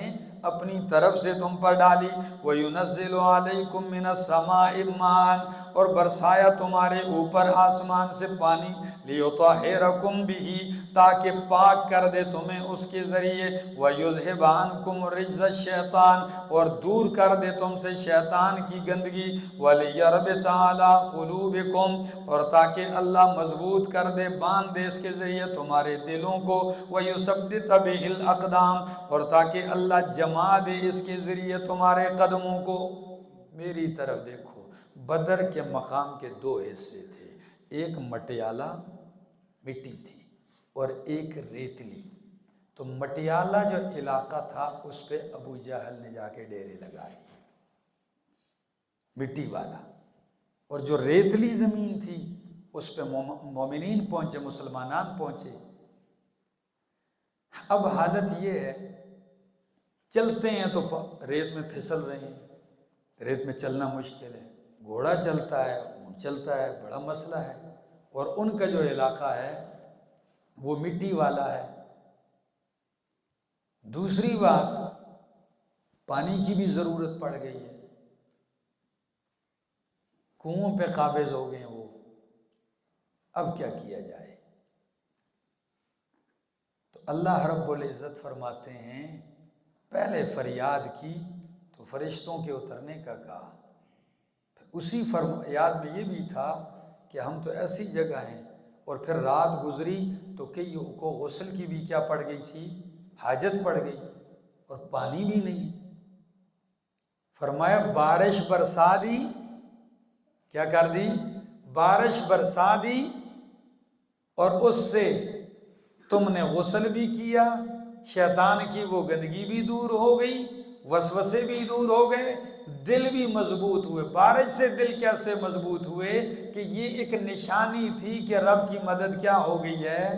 اپنی طرف سے تم پر ڈالی۔ وَيُنَزِّلُ عَلَيْكُم مِّنَ السَّمَاءِ مَاءً اور برسایا تمہارے اوپر آسمان سے پانی لیطہرکم بہ تاکہ پاک کر دے تمہیں اس کے ذریعے ویذھب عنکم رجز الشیطان اور دور کر دے تم سے شیطان کی گندگی ولیربط علی قلوبکم اور تاکہ اللہ مضبوط کر دے باندھ دے اس کے ذریعے تمہارے دلوں کو ویثبت بہ الاقدام اور تاکہ اللہ جما دے اس کے ذریعے تمہارے قدموں کو۔ میری طرف دیکھو، بدر کے مقام کے دو حصے تھے، ایک مٹیالہ مٹی تھی اور ایک ریتلی۔ تو مٹیالہ جو علاقہ تھا اس پہ ابو جہل نے جا کے ڈیرے لگائے، مٹی والا، اور جو ریتلی زمین تھی اس پہ مومنین پہنچے، مسلمانان پہنچے۔ اب حالت یہ ہے، چلتے ہیں تو ریت میں پھسل رہے ہیں، ریت میں چلنا مشکل ہے، گھوڑا چلتا ہے، اونٹ چلتا ہے، بڑا مسئلہ ہے، اور ان کا جو علاقہ ہے وہ مٹی والا ہے۔ دوسری بات، پانی کی بھی ضرورت پڑ گئی ہے، کنووں پہ قابض ہو گئے وہ، اب کیا کیا جائے؟ تو اللہ رب العزت فرماتے ہیں پہلے فریاد کی تو فرشتوں کے اترنے کا کہا، اسی فریاد میں یہ بھی تھا کہ ہم تو ایسی جگہ ہیں، اور پھر رات گزری تو کئیوں کو غسل کی بھی کیا پڑ گئی تھی، حاجت پڑ گئی، اور پانی بھی نہیں۔ فرمایا بارش برسا دی، کیا کر دی؟ بارش برسا دی، اور اس سے تم نے غسل بھی کیا، شیطان کی وہ گندگی بھی دور ہو گئی، وسوسے بھی دور ہو گئے، دل بھی مضبوط ہوئے۔ بارش سے دل کیسے مضبوط ہوئے؟ کہ یہ ایک نشانی تھی کہ رب کی مدد کیا ہو گئی ہے،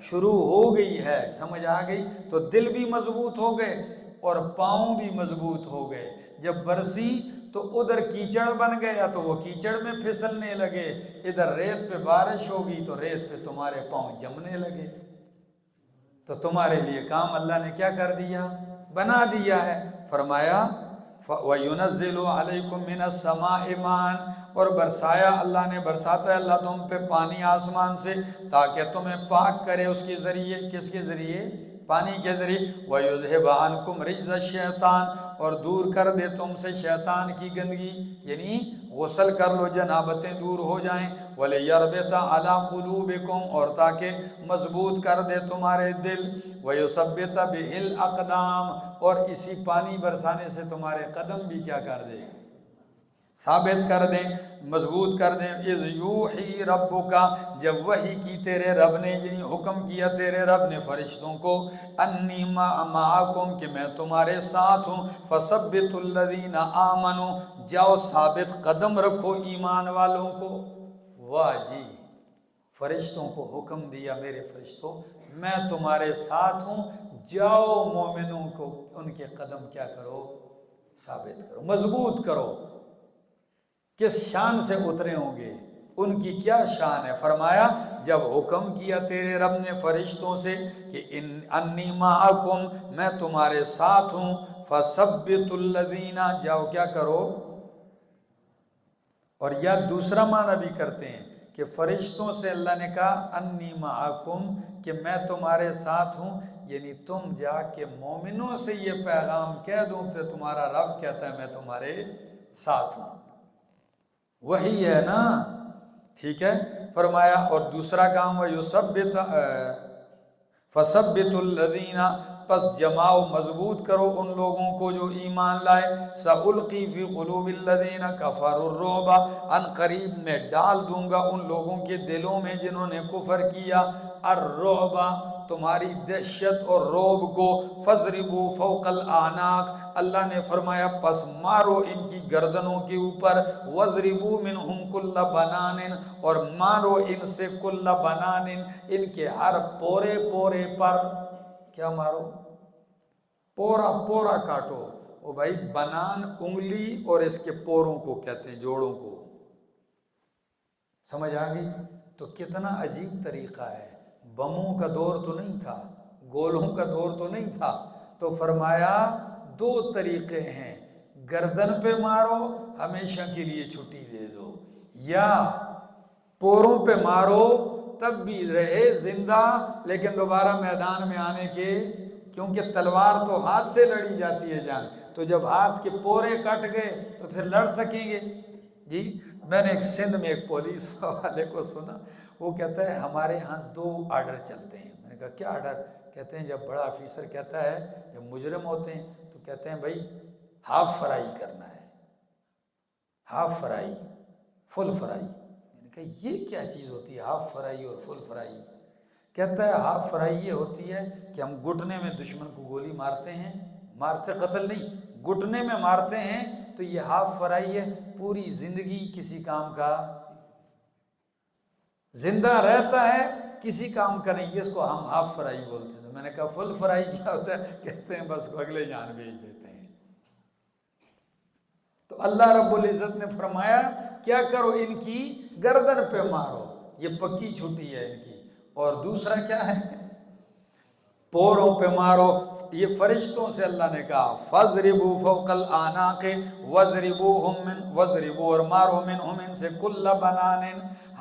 شروع ہو گئی ہے، سمجھ آ گئی؟ تو دل بھی مضبوط ہو گئے اور پاؤں بھی مضبوط ہو گئے۔ جب برسی تو ادھر کیچڑ بن گیا تو وہ کیچڑ میں پھسلنے لگے، ادھر ریت پہ بارش ہوگی تو ریت پہ تمہارے پاؤں جمنے لگے، تو تمہارے لیے کام اللہ نے کیا کر دیا، بنا دیا ہے۔ فرمایا وَيُنَزِّلُ عَلَيْكُم مِّنَ السَّمَاءِ مَاءً اور برسایا اللہ نے، برساتا ہے اللہ تم پہ پانی آسمان سے تاکہ تمہیں پاک کرے اس کے ذریعے، کس کے ذریعے؟ پانی کے ذریعے وَيُذْهِبَ عَنْكُمْ رِجْزَ الشَّيْطَانِ اور دور کر دے تم سے شیطان کی گندگی، یعنی غسل کر لو جنابتیں دور ہو جائیں، وَلِيَرْبِطَ عَلَىٰ قُلُوبِكُمْ اور تاکہ مضبوط کر دے تمہارے دل، وَيُثَبِّتَ بِهِ الْأَقْدَامَ اور اسی پانی برسانے سے تمہارے قدم بھی کیا کر دے، ثابت کر دیں، مضبوط کر دیں۔ اِذْ یوحی ربک جب وحی کی تیرے رب نے، یعنی حکم کیا تیرے رب نے فرشتوں کو، انی معکم کہ میں تمہارے ساتھ ہوں، فثبتوا الذین آمنوا جاؤ ثابت قدم رکھو ایمان والوں کو۔ واہ جی، فرشتوں کو حکم دیا میرے فرشتوں میں تمہارے ساتھ ہوں، جاؤ مومنوں کو ان کے قدم کیا کرو، ثابت کرو، مضبوط کرو۔ کس شان سے اترے ہوں گے، ان کی کیا شان ہے؟ فرمایا جب حکم کیا تیرے رب نے فرشتوں سے کہ انی معکم میں تمہارے ساتھ ہوں، فثبتوا الذین جاؤ کیا کرو، اور یا دوسرا معنی بھی کرتے ہیں کہ فرشتوں سے اللہ نے کہا انی معکم کہ میں تمہارے ساتھ ہوں، یعنی تم جا کے مومنوں سے یہ پیغام کہہ دوں کہ تمہارا رب کہتا ہے میں تمہارے ساتھ ہوں، وہی ہے نا، ٹھیک ہے۔ فرمایا اور دوسرا کام فثبتوا الذین پس جماؤ مضبوط کرو ان لوگوں کو جو ایمان لائے، سألقی فی قلوب الذین کفروا الرعب ان قریب میں ڈال دوں گا ان لوگوں کے دلوں میں جنہوں نے کفر کیا، الرعب تمہاری دہشت اور رعب کو، فضربوا فوق الاعناق اللہ نے فرمایا پس مارو ان کی گردنوں کے اوپر، وضربوا منہم کل بنان اور مارو ان سے کل بنان ان کے ہر پورے پورے پر، کیا مارو، پورا پورا کاٹو۔ او بھائی بنان انگلی اور اس کے پوروں کو کہتے ہیں، جوڑوں کو، سمجھ آ گئی؟ تو کتنا عجیب طریقہ ہے، بموں کا دور تو نہیں تھا، گولوں کا دور تو نہیں تھا، تو فرمایا دو طریقے ہیں، گردن پہ مارو ہمیشہ کے لیے چھٹی دے دو، یا پوروں پہ مارو تب بھی رہے زندہ، لیکن دوبارہ میدان میں آنے کے، کیونکہ تلوار تو ہاتھ سے لڑی جاتی ہے جان، تو جب ہاتھ کے پورے کٹ گئے تو پھر لڑ سکیں گے۔ جی میں نے ایک سندھ میں ایک پولیس والے کو سنا، وہ کہتا ہے ہمارے ہاں 2 آرڈر چلتے ہیں۔ میں نے کہا کیا آرڈر؟ کہتے ہیں جب بڑا آفیسر کہتا ہے، جب مجرم ہوتے ہیں تو کہتے ہیں بھائی ہاف فرائی کرنا ہے، ہاف فرائی، فل فرائی۔ میں نے کہا یہ کیا چیز ہوتی ہے ہاف فرائی اور فل فرائی؟ کہتا ہے ہاف فرائی یہ ہوتی ہے کہ ہم گھٹنے میں دشمن کو گولی مارتے ہیں، مارتے قتل نہیں، گھٹنے میں مارتے ہیں، تو یہ ہاف فرائی ہے، پوری زندگی کسی کام کا زندہ رہتا ہے، کسی کام کا نہیں، اس کو ہم ہاف فرائی بولتے ہیں۔ تو میں نے کہا فل فرائی کیا ہوتا ہے؟ کہتے ہیں بس اگلے جان بھیج دیتے ہیں۔ تو اللہ رب العزت نے فرمایا کیا کرو، ان کی گردن پہ مارو، یہ پکی چھٹی ہے ان کی، اور دوسرا کیا ہے، پوروں پہ مارو۔ یہ فرشتوں سے اللہ نے کہا فَضْرِبُوا فَوْقَ الْأَعْنَاقِ وَضْرِبُوهُمْ مِنْ وَضْرِبُوا اور مارو منہم ان سے کل بنان،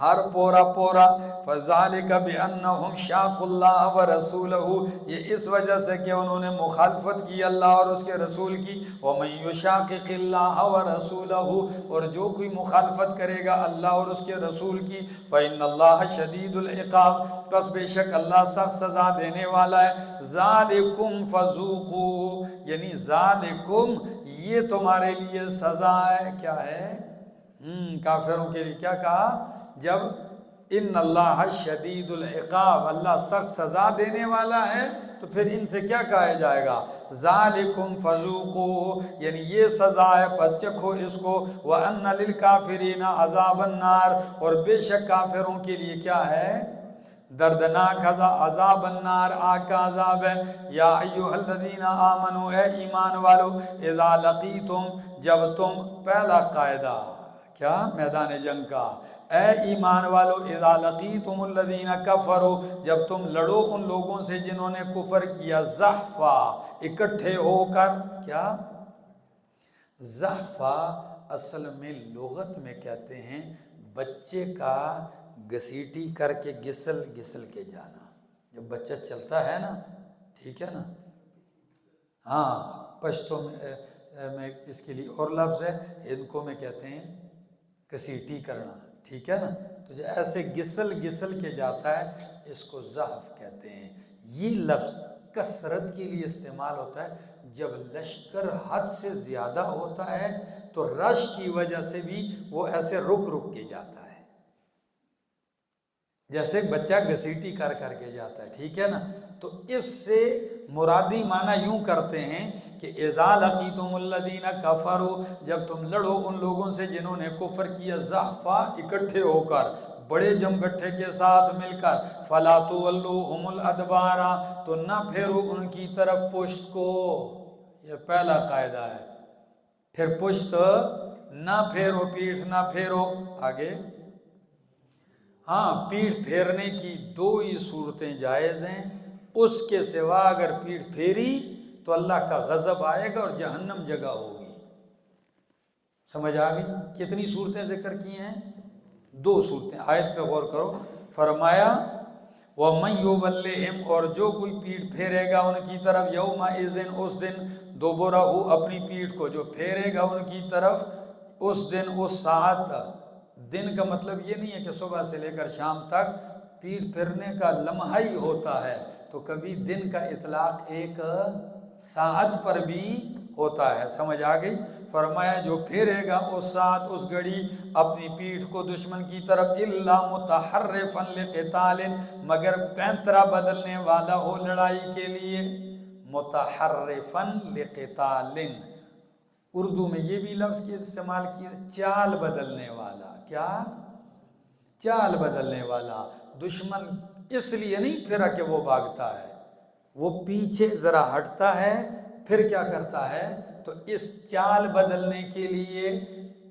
ہر پورا پورا، فَذَلِكَ بِأَنَّهُمْ شَاقُوا اللَّهَ وَرَسُولَهُ، یہ اس وجہ سے کہ انہوں نے مخالفت کی اللہ اور اس کے رسول کی، وَمَن يُشَاقِقِ اللَّهَ وَرَسُولَهُ اور جو کوئی مخالفت کرے گا اللہ اور اس کے رسول کی، فَإِنَّ اللَّهَ شَدِيدُ الْعِقَابِ بس بے شک اللہ سخت سزا دینے والا ہے۔ ذالکم فذوقوا یعنی ذالکم یہ تمہارے لیے سزا ہے، کیا ہے؟ کافروں کے لیے کیا کہا؟ جب ان اللہ شدید العقاب اللہ سخت سزا دینے والا ہے تو پھر ان سے کیا کہا جائے گا؟ ذالکم فذوقوا یعنی یہ سزا ہے پس چکھو اس کو، وَأَنَّ لِلْكَافِرِينَ عَذَابَ النَّارِ اور بے شک کافروں کے لیے کیا ہے؟ دردناک عذاب النار، آگ کا عذاب ہے۔ یا ایھا الذین آمنوا اے ایمان والو، اذا لقیتم جب تم، پہلا قاعدہ کیا میدان جنگ کا، اے ایمان والو اذا لقیتم الذین کفروا جب تم لڑو ان لوگوں سے جنہوں نے کفر کیا، زحفا اکٹھے ہو کر، کیا زحفا اصل میں لغت میں کہتے ہیں بچے کا گسیٹی کر کے گسل گسل کے جانا، جب بچہ چلتا ہے نا، ٹھیک ہے نا، ہاں پشتوں میں اس کے لیے اور لفظ ہے، ان کو میں کہتے ہیں گسیٹی کرنا، ٹھیک ہے نا، تو جو ایسے گسل گسل کے جاتا ہے اس کو زحف کہتے ہیں۔ یہ لفظ کثرت کے لیے استعمال ہوتا ہے جب لشکر حد سے زیادہ ہوتا ہے تو رش کی وجہ سے بھی وہ ایسے رک رک کے جاتا ہے، جیسے بچہ گھسیٹی کر کر کے جاتا ہے، ٹھیک ہے نا، تو اس سے مرادی معنی یوں کرتے ہیں کہ اذا لقیتم الذین کفروا جب تم لڑو ان لوگوں سے جنہوں نے کفر کیا، زحفا اکٹھے ہو کر، بڑے جمگٹھے کے ساتھ مل کر، فلا تولوہم الادبار تو نہ پھیرو ان کی طرف پشت کو، یہ پہلا قاعدہ ہے، پھر پشت نہ پھیرو، پیٹھ نہ پھیرو۔ آگے ہاں پیٹھ پھیرنے کی 2 ہی صورتیں جائز ہیں، اس کے سوا اگر پیٹھ پھیری تو اللہ کا غضب آئے گا اور جہنم جگہ ہوگی۔ سمجھ آ گئی؟ کتنی صورتیں ذکر کی ہیں؟ 2 صورتیں، آیت پہ غور کرو، فرمایا وَمَن يُوَلِّهِمْ اور جو کوئی پیٹھ پھیرے گا ان کی طرف، یومئذ اس دن، دُبُرَہُ اپنی پیٹھ کو جو پھیرے گا ان کی طرف، اس دن اس ساعت، دن کا مطلب یہ نہیں ہے کہ صبح سے لے کر شام تک پیٹھ پھرنے کا لمحہ ہی ہوتا ہے، تو کبھی دن کا اطلاق ایک ساعت پر بھی ہوتا ہے، سمجھ آ گئی؟ فرمایا جو پھیرے گا اس ساعت اس گھڑی اپنی پیٹھ کو دشمن کی طرف، الا متحرفا لقتال مگر پینترا بدلنے والا ہو لڑائی کے لیے، متحرفا لقتال اردو میں یہ بھی لفظ کی استعمال کیا، چال بدلنے والا، کیا چال بدلنے والا، دشمن اس لیے نہیں پھرا کہ وہ بھاگتا ہے، وہ پیچھے ذرا ہٹتا ہے پھر کیا کرتا ہے، تو اس چال بدلنے کے لیے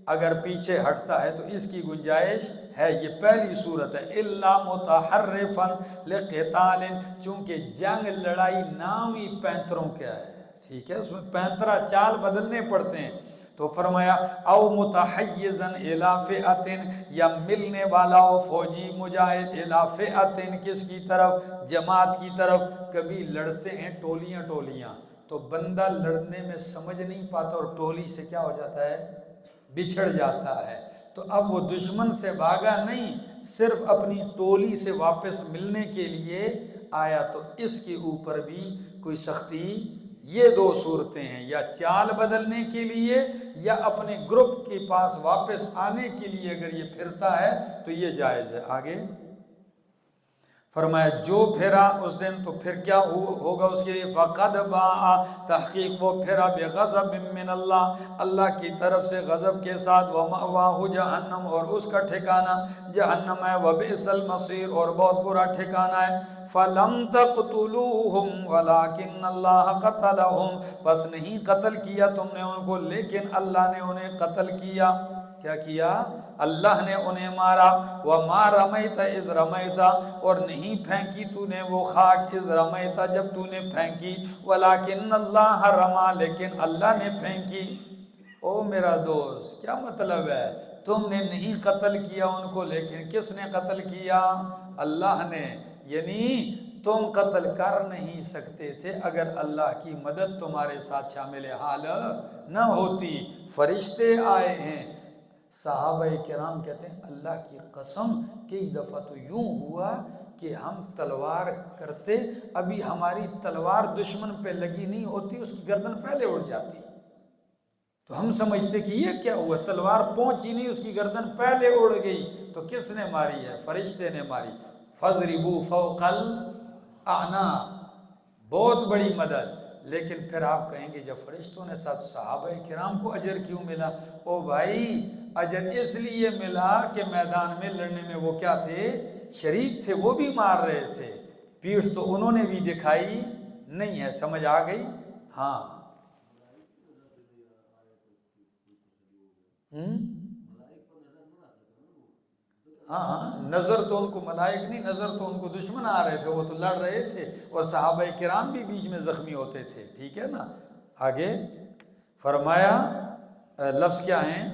اگر پیچھے ہٹتا ہے تو اس کی گنجائش ہے، یہ پہلی صورت ہے، الا متحرفا لقتال چونکہ جنگ لڑائی نام ہی پینتروں کیا ہے، ٹھیک ہے، اس میں پینترا چال بدلنے پڑتے ہیں، تو فرمایا او متحیزن الی فئۃ، یا ملنے والا ہو فوجی مجاہد الی فئۃ، کس کی طرف؟ جماعت کی طرف۔ کبھی لڑتے ہیں ٹولیاں ٹولیاں، تو بندہ لڑنے میں سمجھ نہیں پاتا اور ٹولی سے کیا ہو جاتا ہے؟ بچھڑ جاتا ہے۔ تو اب وہ دشمن سے بھاگا نہیں، صرف اپنی ٹولی سے واپس ملنے کے لیے آیا، تو اس کے اوپر بھی کوئی سختی؟ یہ دو صورتیں ہیں، یا چال بدلنے کے لیے یا اپنے گروپ کے پاس واپس آنے کے لیے اگر یہ پھرتا ہے تو یہ جائز ہے۔ آگے فرمایا جو پھرا اس دن تو پھر کیا ہوگا اس کے لیے؟ فقد باء، تحقیق وہ پھرا بغضب من اللہ، اللہ کی طرف سے غضب کے ساتھ، ومأواہ جہنم، اور اس کا ٹھکانہ جہنم ہے، وبئس المصیر، اور بہت برا ٹھکانہ ہے۔ فلم تقتلوہم ولکن اللہ قتلہم، پس نہیں قتل کیا تم نے ان کو لیکن اللہ نے انہیں قتل کیا۔ کیا کیا؟ اللہ نے انہیں مارا۔ وما رمیت اذ رمیت، اور نہیں پھینکی تو نے وہ خاک اذ رمیت، جب تو نے پھینکی، ولیکن اللہ رما، لیکن اللہ نے پھینکی۔ او میرا دوست، کیا مطلب ہے؟ تم نے نہیں قتل کیا ان کو، لیکن کس نے قتل کیا؟ اللہ نے۔ یعنی تم قتل کر نہیں سکتے تھے اگر اللہ کی مدد تمہارے ساتھ شامل حال نہ ہوتی۔ فرشتے آئے ہیں۔ صحابہ کرام کہتے ہیں اللہ کی قسم کئی دفعہ تو یوں ہوا کہ ہم تلوار کرتے، ابھی ہماری تلوار دشمن پہ لگی نہیں ہوتی، اس کی گردن پہلے اڑ جاتی، تو ہم سمجھتے کہ یہ کیا ہوا، تلوار پہنچی نہیں، اس کی گردن پہلے اڑ گئی، تو کس نے ماری ہے؟ فرشتے نے ماری۔ فَضْرِبُوا فَوْقَ الْأَعْنَاقِ، بہت بڑی مدد۔ لیکن پھر آپ کہیں گے جب فرشتوں نے ساتھ صحابہ کرام کو اجر کیوں ملا؟ او بھائی، اجر اس لیے ملا کہ میدان میں لڑنے میں وہ کیا تھے؟ شریک تھے، وہ بھی مار رہے تھے، پیٹھ تو انہوں نے بھی دکھائی نہیں ہے۔ سمجھ آ گئی؟ ہاں ہاں، نظر تو ان کو ملائک نہیں، نظر تو ان کو دشمن آ رہے تھے، وہ تو لڑ رہے تھے، اور صحابہ کرام بھی بیچ میں زخمی ہوتے تھے، ٹھیک ہے نا۔ آگے فرمایا لفظ کیا ہیں؟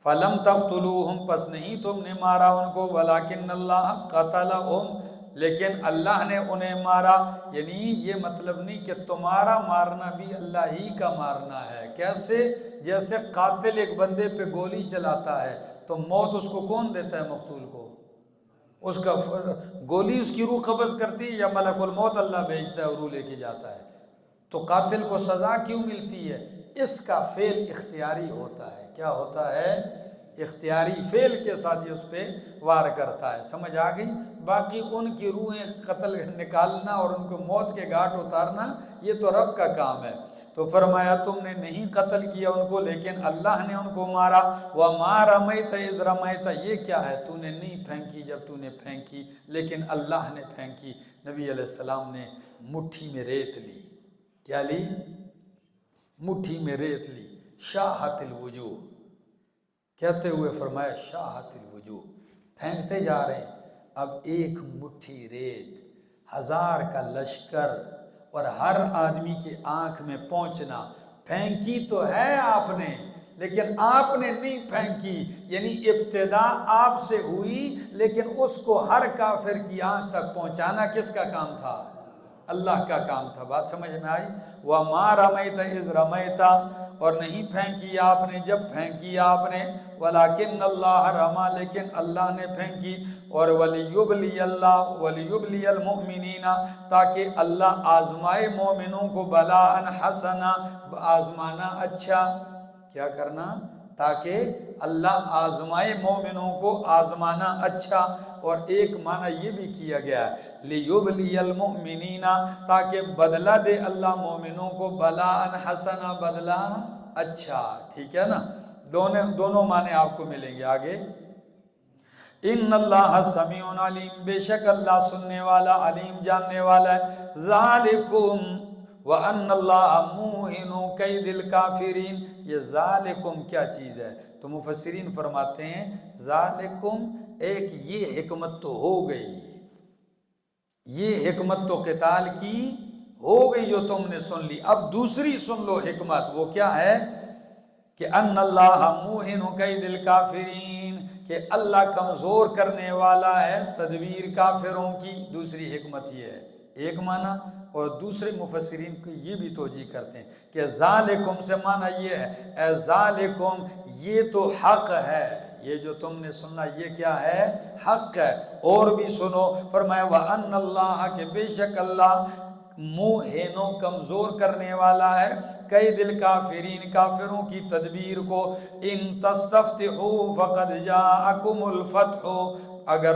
فَلَمْ تَقْتُلُوهُمْ، پس نہیں تم نے مارا ان کو، وَلَكِنَّ اللَّهَ قَتَلَهُمْ، لیکن اللہ نے انہیں مارا۔ یعنی یہ مطلب نہیں کہ تمہارا مارنا بھی اللہ ہی کا مارنا ہے۔ کیسے؟ جیسے قاتل ایک بندے پہ گولی چلاتا ہے تو موت اس کو کون دیتا ہے؟ مقتول کو۔ اس کا گولی اس کی روح قبض کرتی ہے یا ملک الموت اللہ بھیجتا ہے اور روح لے کے جاتا ہے؟ تو قاتل کو سزا کیوں ملتی ہے؟ اس کا فعل اختیاری ہوتا ہے۔ کیا ہوتا ہے؟ اختیاری فعل کے ساتھ یہ اس پہ وار کرتا ہے۔ سمجھ آ گئی؟ باقی ان کی روحیں قتل نکالنا اور ان کو موت کے گھاٹ اتارنا یہ تو رب کا کام ہے۔ تو فرمایا تم نے نہیں قتل کیا ان کو لیکن اللہ نے ان کو مارا۔ وَمَا رَمَيْتَ إِذْ رَمَيْتَ، یہ کیا ہے؟ تو نے نہیں پھینکی جب تو نے پھینکی، لیکن اللہ نے پھینکی۔ نبی علیہ السلام نے مٹھی میں ریت لی۔ کیا لی؟ مٹھی میں ریت لی۔ شاہت الوجوہ کہتے ہوئے فرمایا شاہت الوجوہ، پھینکتے جا رہے ہیں۔ اب ایک مٹھی ریت، 1000 کا لشکر اور ہر آدمی کے آنکھ میں پہنچنا، پھینکی تو ہے آپ نے لیکن آپ نے نہیں پھینکی، یعنی ابتدا آپ سے ہوئی لیکن اس کو ہر کافر کی آنکھ تک پہنچانا کس کا کام تھا؟ اللہ کا کام تھا۔ بات سمجھ میں آئی؟ وَمَا رَمَيْتَ إِذْ رَمَيْتَ، اور نہیں پھینکی آپ نے جب پھینکی آپ نے، وَلَكِنَّ اللَّهَ رَمَا، لیکن اللہ نے پھینکی، اور وَلِيُبْلِيَ اللَّهُ وَلِيُبْلِيَ الْمُؤْمِنِينَ، تاکہ اللہ آزمائے مومنوں کو، بَلَاءً حَسَنًا، آزمانا اچھا۔ کیا کرنا؟ تاکہ اللہ آزمائے مومنوں کو، آزمانا اچھا۔ اور ایک معنی یہ بھی کیا گیا ہے لِيُبْلِيَ الْمُؤْمِنِينَ، تاکہ بدلہ دے اللہ مومنوں کو، بَلَاءً حَسَنًا، بدلہ اچھا، ٹھیک ہے نا۔ دونوں معنی آپ کو ملیں گے آگے۔ ان اللہ سمیع علیم، بے شک اللہ سننے والا علیم جاننے والا ہے۔ ذالکم وان اللہ موہن کید الکافرین، یہ ذالکم کیا چیز ہے؟ تو مفسرین فرماتے ہیں ذالکم، ایک یہ حکمت تو ہو گئی، یہ حکمت تو قتال کی ہو گئی جو تم نے سن لی، اب دوسری سن لو حکمت۔ وہ کیا ہے؟ کہ ان اللہ موہن کید الکافرین، کہ اللہ کمزور کرنے والا ہے تدبیر کافروں کی۔ دوسری حکمت یہ ہے، ایک معنی، اور دوسرے مفسرین کو یہ بھی توجیہ کرتے ہیں کہ ذالکم سے معنی یہ ہے، اے ذالکم یہ تو حق ہے، یہ جو تم نے سننا یہ کیا ہے؟ حق ہے۔ اور بھی سنو، فرمایا وَأَنَّ اللَّهَ، کہ بے شک اللہ موہنوں کمزور کرنے والا ہے، کئی دل کافرین کافروں کی تدبیر کو۔ ان تستفتحوا فقد جاءکم الفتح، اگر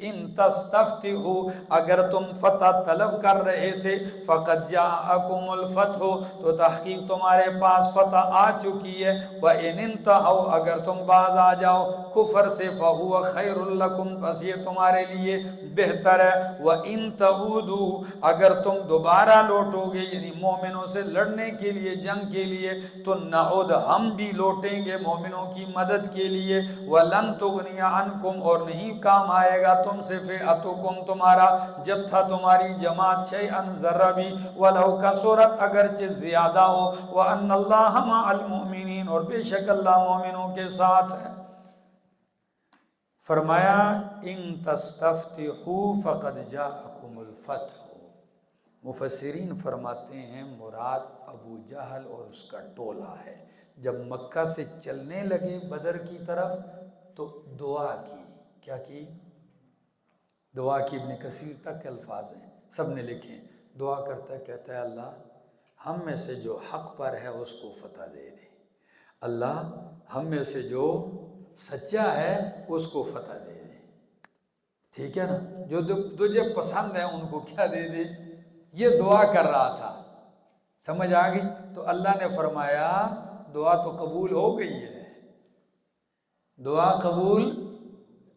ان تستفتحوا اگر تم فتح طلب کر رہے تھے، فقد جاءکم الفتح تو تحقیق تمہارے پاس فتح آ چکی ہے۔ وَإِنِ انْتَهَوْا اگر تم باز آ جاؤ کفر سے، فَهُوَ خَيْرٌ لَكُمْ بس یہ تمہارے لیے بہتر ہے۔ وَإِن تَعُودُوا اگر تم دوبارہ لوٹو گے، یعنی مومنوں سے لڑنے کے لیے، جنگ کے لیے، تو نعود ہم بھی لوٹیں گے مومنوں کی مدد کے لیے۔ وَلَن تُغْنِيَ عَنْكُمْ اور نہیں کام آئے گا تم سے، فِئَتُكُمْ تمہارا جتھا، تمہاری جماعت، شیئاً ذرہ بھی، وَلَوْ كَثُرَتْ اگرچہ زیادہ ہو، وَأَنَّ اللَّهَ مَعَ الْمُؤْمِنِينَ اور بے شک اللہ مومنوں کے ساتھ ہے۔ فرمایا ان تستفتحوا فقد جاءکم الفتح، مفسرین فرماتے ہیں مراد ابو جہل اور اس کا ٹولہ ہے۔ جب مکہ سے چلنے لگے بدر کی طرف تو دعا کی، کیا کی؟ دعا کی۔ ابن کثیر تک کے الفاظ ہیں، سب نے لکھے، دعا کرتا ہے، کہتا ہے اللہ ہم میں سے جو حق پر ہے اس کو فتح دے دے، اللہ ہم میں سے جو سچا ہے اس کو فتح دے دے، ٹھیک ہے نا، جو تجھے پسند ہے ان کو کیا دے دے، یہ دعا کر رہا تھا۔ سمجھ آ گئی؟ تو اللہ نے فرمایا دعا تو قبول ہو گئی ہے، دعا قبول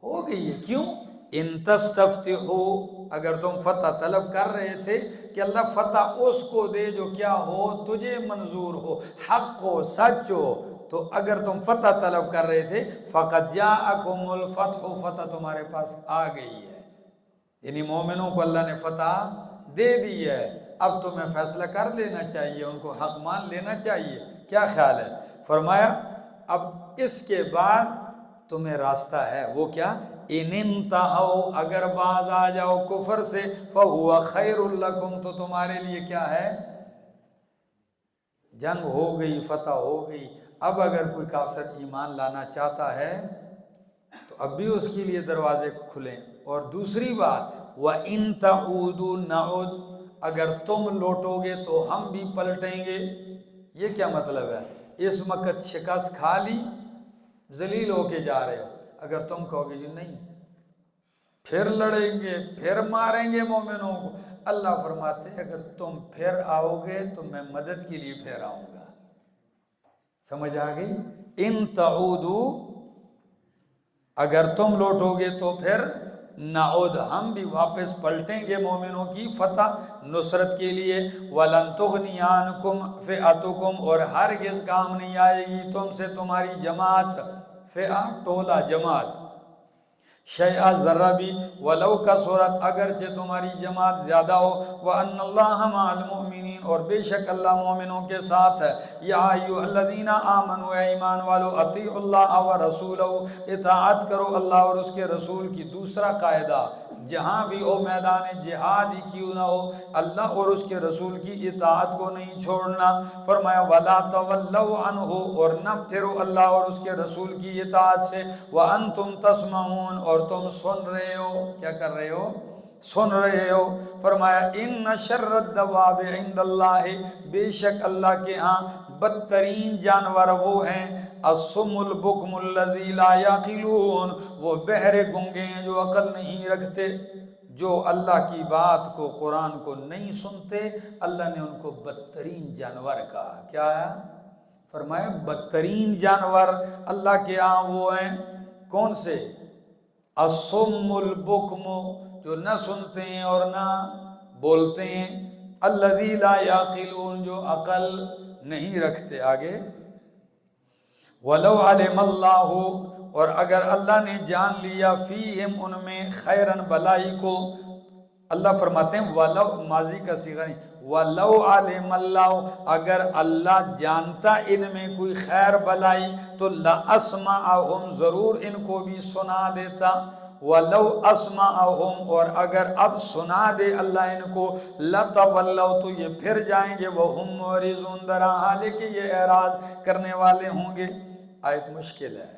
ہو گئی ہے۔ کیوں؟ ان تستفتحوا اگر تم فتح طلب کر رہے تھے کہ اللہ فتح اس کو دے جو کیا ہو، تجھے منظور ہو، حق ہو، سچ ہو، تو اگر تم فتح طلب کر رہے تھے، فقد جاءکم الفتح فتح تمہارے پاس آ گئی ہے، یعنی مومنوں کو اللہ نے فتح دے دی ہے۔ اب تمہیں فیصلہ کر لینا چاہیے، ان کو حق مان لینا چاہیے۔ کیا خیال ہے؟ فرمایا اب اس کے بعد تمہیں راستہ ہے، وہ کیا؟ ان انتہوا اگر باز آ جاؤ کفر سے، فہو خیر لکم تو تمہارے لیے کیا ہے؟ جنگ ہو گئی، فتح ہو گئی، اب اگر کوئی کافر ایمان لانا چاہتا ہے تو اب بھی اس کے لیے دروازے کھلیں۔ اور دوسری بات وَإِن تَعُودُوا نَعُدْ اگر تم لوٹو گے تو ہم بھی پلٹیں گے۔ یہ کیا مطلب ہے؟ اس وقت شکست کھا لی، ذلیل ہو کے جا رہے ہو، اگر تم کہو گے جی نہیں پھر لڑیں گے، پھر ماریں گے مومنوں کو، اللہ فرماتے ہیں اگر تم پھر آؤ گے تو میں مدد کے لیے پھر آؤں گا۔ سمجھ آ گئی؟ ان تعودوا اگر تم لوٹو گے تو پھر نعود ہم بھی واپس پلٹیں گے مومنوں کی فتح نصرت کے لیے۔ وَلَن تُغْنِيَ عَنْكُمْ فِئَتُكُمْ اور ہرگز کام نہیں آئے گی تم سے تمہاری جماعت، فئہ ٹولہ جماعت، شیئا ذرہ بھی، وَلَوْ كَثُرَتْ اگرچہ تمہاری جماعت زیادہ ہو، وَأَنَّ اللَّهَ مَعَ الْمُؤْمِنِينَ اور بے شک اللہ مومنوں کے ساتھ ہے۔ یا ایھا الذین آمنوا اے ایمان والو، اطیعوا اللہ ورسولہ اطاعت کرو اللہ اور اس کے رسول کی۔ دوسرا قاعدہ جہاں بھی ہو میدان جہاد ہی کیوں نہ ہو، اللہ اور اس کے رسول کی اطاعت کو نہیں چھوڑنا۔ فرمایا وَلَا تَوَلَّوْا عَنْهُ اور نہ پھرو اللہ اور اس کے رسول کی اطاعت سے، وَأَنْتُمْ تَسْمَعُونَ اور تم سن رہے ہو۔ کیا کر رہے ہو؟ سن رہے ہو۔ فرمایا ان شر الدواب عند اللہ بے شک اللہ کے ہاں بدترین جانور وہ ہیں، الصم البکم الذی لا یعقلون وہ بہرے گنگے ہیں جو عقل نہیں رکھتے، جو اللہ کی بات کو، قرآن کو نہیں سنتے، اللہ نے ان کو بدترین جانور کہا۔ کیا ہے؟ فرمایا بدترین جانور اللہ کے ہاں وہ ہیں، کون سے؟ الصم البکم جو نہ سنتے ہیں اور نہ بولتے ہیں، الذی لا یعقلون جو عقل نہیں رکھتے۔ آگے وَلَوْ عَلِمَ اللَّهُ اور اگر اللہ نے جان لیا فیہم ان میں خیرن بلائی کو، اللہ فرماتے ہیں وَلَوْ، ماضی کا صیغہ نہیں، وَلَوْ عَلِمَ اللَّهُ، اگر اللہ جانتا ان میں کوئی خیر بلائی تو لَأَسْمَعَهُمْ، ضرور ان کو بھی سنا دیتا، وَلَوْ أَسْمَعَهُمْ، اور اگر اب سنا دے اللہ ان کو، لَتَوَلَّوْا، تو یہ پھر جائیں گے، وَهُمْ مُعْرِضُونَ، در حال کہ یہ اعراض کرنے والے ہوں گے۔ آیت مشکل ہے،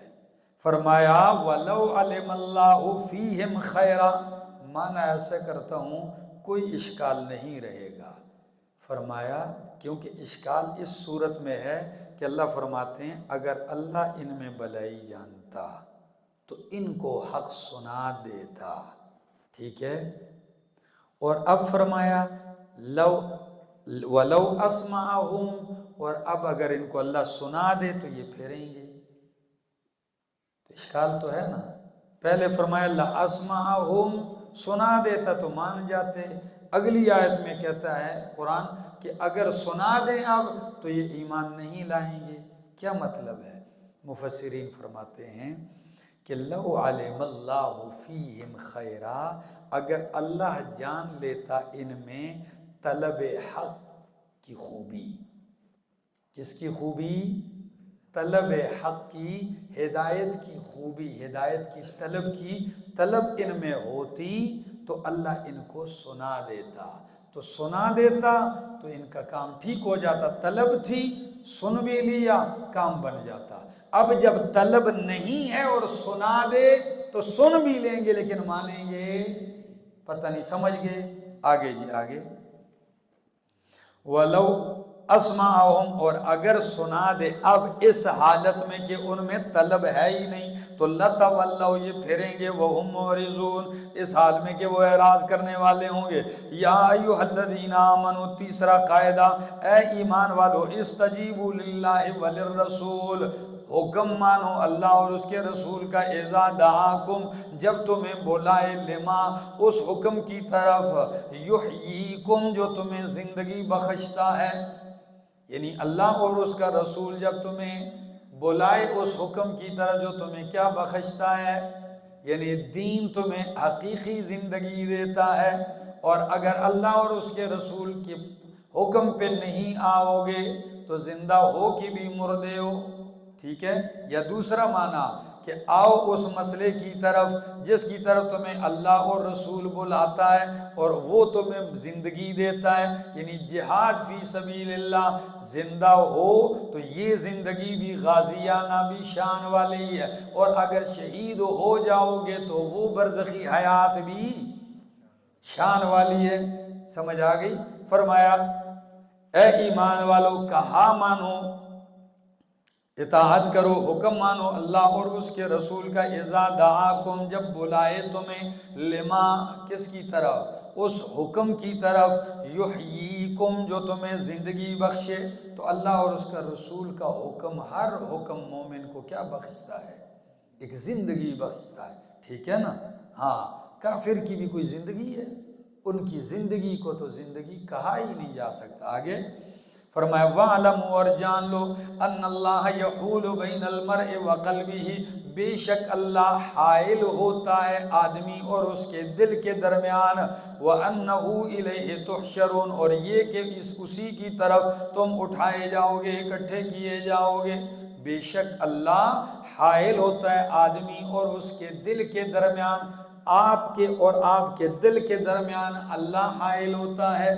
فرمایا وَلَوْ عَلِمَ اللَّهُ فِيهِمْ خَيْرًا، معنی ایسا کرتا ہوں کوئی اشکال نہیں رہے گا۔ فرمایا کیونکہ اشکال اس صورت میں ہے کہ اللہ فرماتے ہیں اگر اللہ ان میں بلائی جانتا تو ان کو حق سنا دیتا، ٹھیک ہے۔ اور اب فرمایا لو ولو اسمعہم، اور اب اگر ان کو اللہ سنا دے تو یہ پھیریں گے، تو اشکال تو ہے نا۔ پہلے فرمایا لاسمعہم، سنا دیتا تو مان جاتے، اگلی آیت میں کہتا ہے قرآن کہ اگر سنا دیں اب تو یہ ایمان نہیں لائیں گے۔ کیا مطلب ہے؟ مفسرین فرماتے ہیں کہ لو علم اللہ فیہم خیرا، اگر اللہ جان لیتا ان میں طلب حق کی خوبی، کس کی خوبی؟ طلب حق کی، ہدایت کی خوبی، ہدایت کی طلب ان میں ہوتی تو اللہ ان کو سنا دیتا، تو سنا دیتا تو ان کا کام ٹھیک ہو جاتا، طلب تھی سن بھی لیا کام بن جاتا۔ اب جب طلب نہیں ہے اور سنا دے تو سن بھی لیں گے لیکن مانیں گے پتہ نہیں، سمجھ گئے؟ آگے جی آگے، وَلَوْ اسمعہم، اور اگر سنا دے اب اس حالت میں کہ ان میں طلب ہے ہی نہیں تو لَتَوَلَّوْا، یہ پھریں گے، وَهُمْ مُعْرِضُونَ، اس حال میں کہ وہ اعراض کرنے والے ہوں گے۔ یا ایھا الذین آمنوا، تیسرا قاعدہ، اے ایمان والو، استجیبوا للہ وللرسول، حکم مانو اللہ اور اس کے رسول کا، اذا دعاکم، جب تمہیں بلائے، لما، اس حکم کی طرف، یحییکم، جو تمہیں زندگی بخشتا ہے، یعنی اللہ اور اس کا رسول جب تمہیں بلائے اس حکم کی طرف جو تمہیں کیا بخشتا ہے، یعنی دین تمہیں حقیقی زندگی دیتا ہے، اور اگر اللہ اور اس کے رسول کے حکم پہ نہیں آؤ گے تو زندہ ہو کہ بھی مردے ہو، ٹھیک ہے۔ یا دوسرا معنی کہ آؤ اس مسئلے کی طرف جس کی طرف تمہیں اللہ اور رسول بلاتا ہے اور وہ تمہیں زندگی دیتا ہے، یعنی جہاد فی سبیل اللہ، زندہ ہو تو یہ زندگی بھی غازیانہ بھی شان والی ہے، اور اگر شہید ہو جاؤ گے تو وہ برزخی حیات بھی شان والی ہے۔ سمجھ آ گئی؟ فرمایا اے ایمان والو، کہا مانو، اطاعت کرو، حکم مانو اللہ اور اس کے رسول کا، اذا دعاکم، جب بلائے تمہیں، لما، کس کی طرف؟ اس حکم کی طرف، یحییکم، جو تمہیں زندگی بخشے۔ تو اللہ اور اس کا رسول کا حکم، ہر حکم مومن کو کیا بخشتا ہے؟ ایک زندگی بخشتا ہے، ٹھیک ہے نا؟ ہاں، کافر کی بھی کوئی زندگی ہے، ان کی زندگی کو تو زندگی کہا ہی نہیں جا سکتا۔ آگے فرمایا وَاعْلَمُوا، اور جان لو، ان اللہ یحول بین المرء وقلبہ، بے شک اللہ حائل ہوتا ہے آدمی اور اس کے دل کے درمیان، وَأَنَّهُ إِلَيْهِ تُحْشَرُونَ، اور یہ کہ اسی کی طرف تم اٹھائے جاؤ گے، اکٹھے کیے جاؤ گے۔ بے شک اللہ حائل ہوتا ہے آدمی اور اس کے دل کے درمیان، آپ کے اور آپ کے دل کے درمیان اللہ حائل ہوتا ہے۔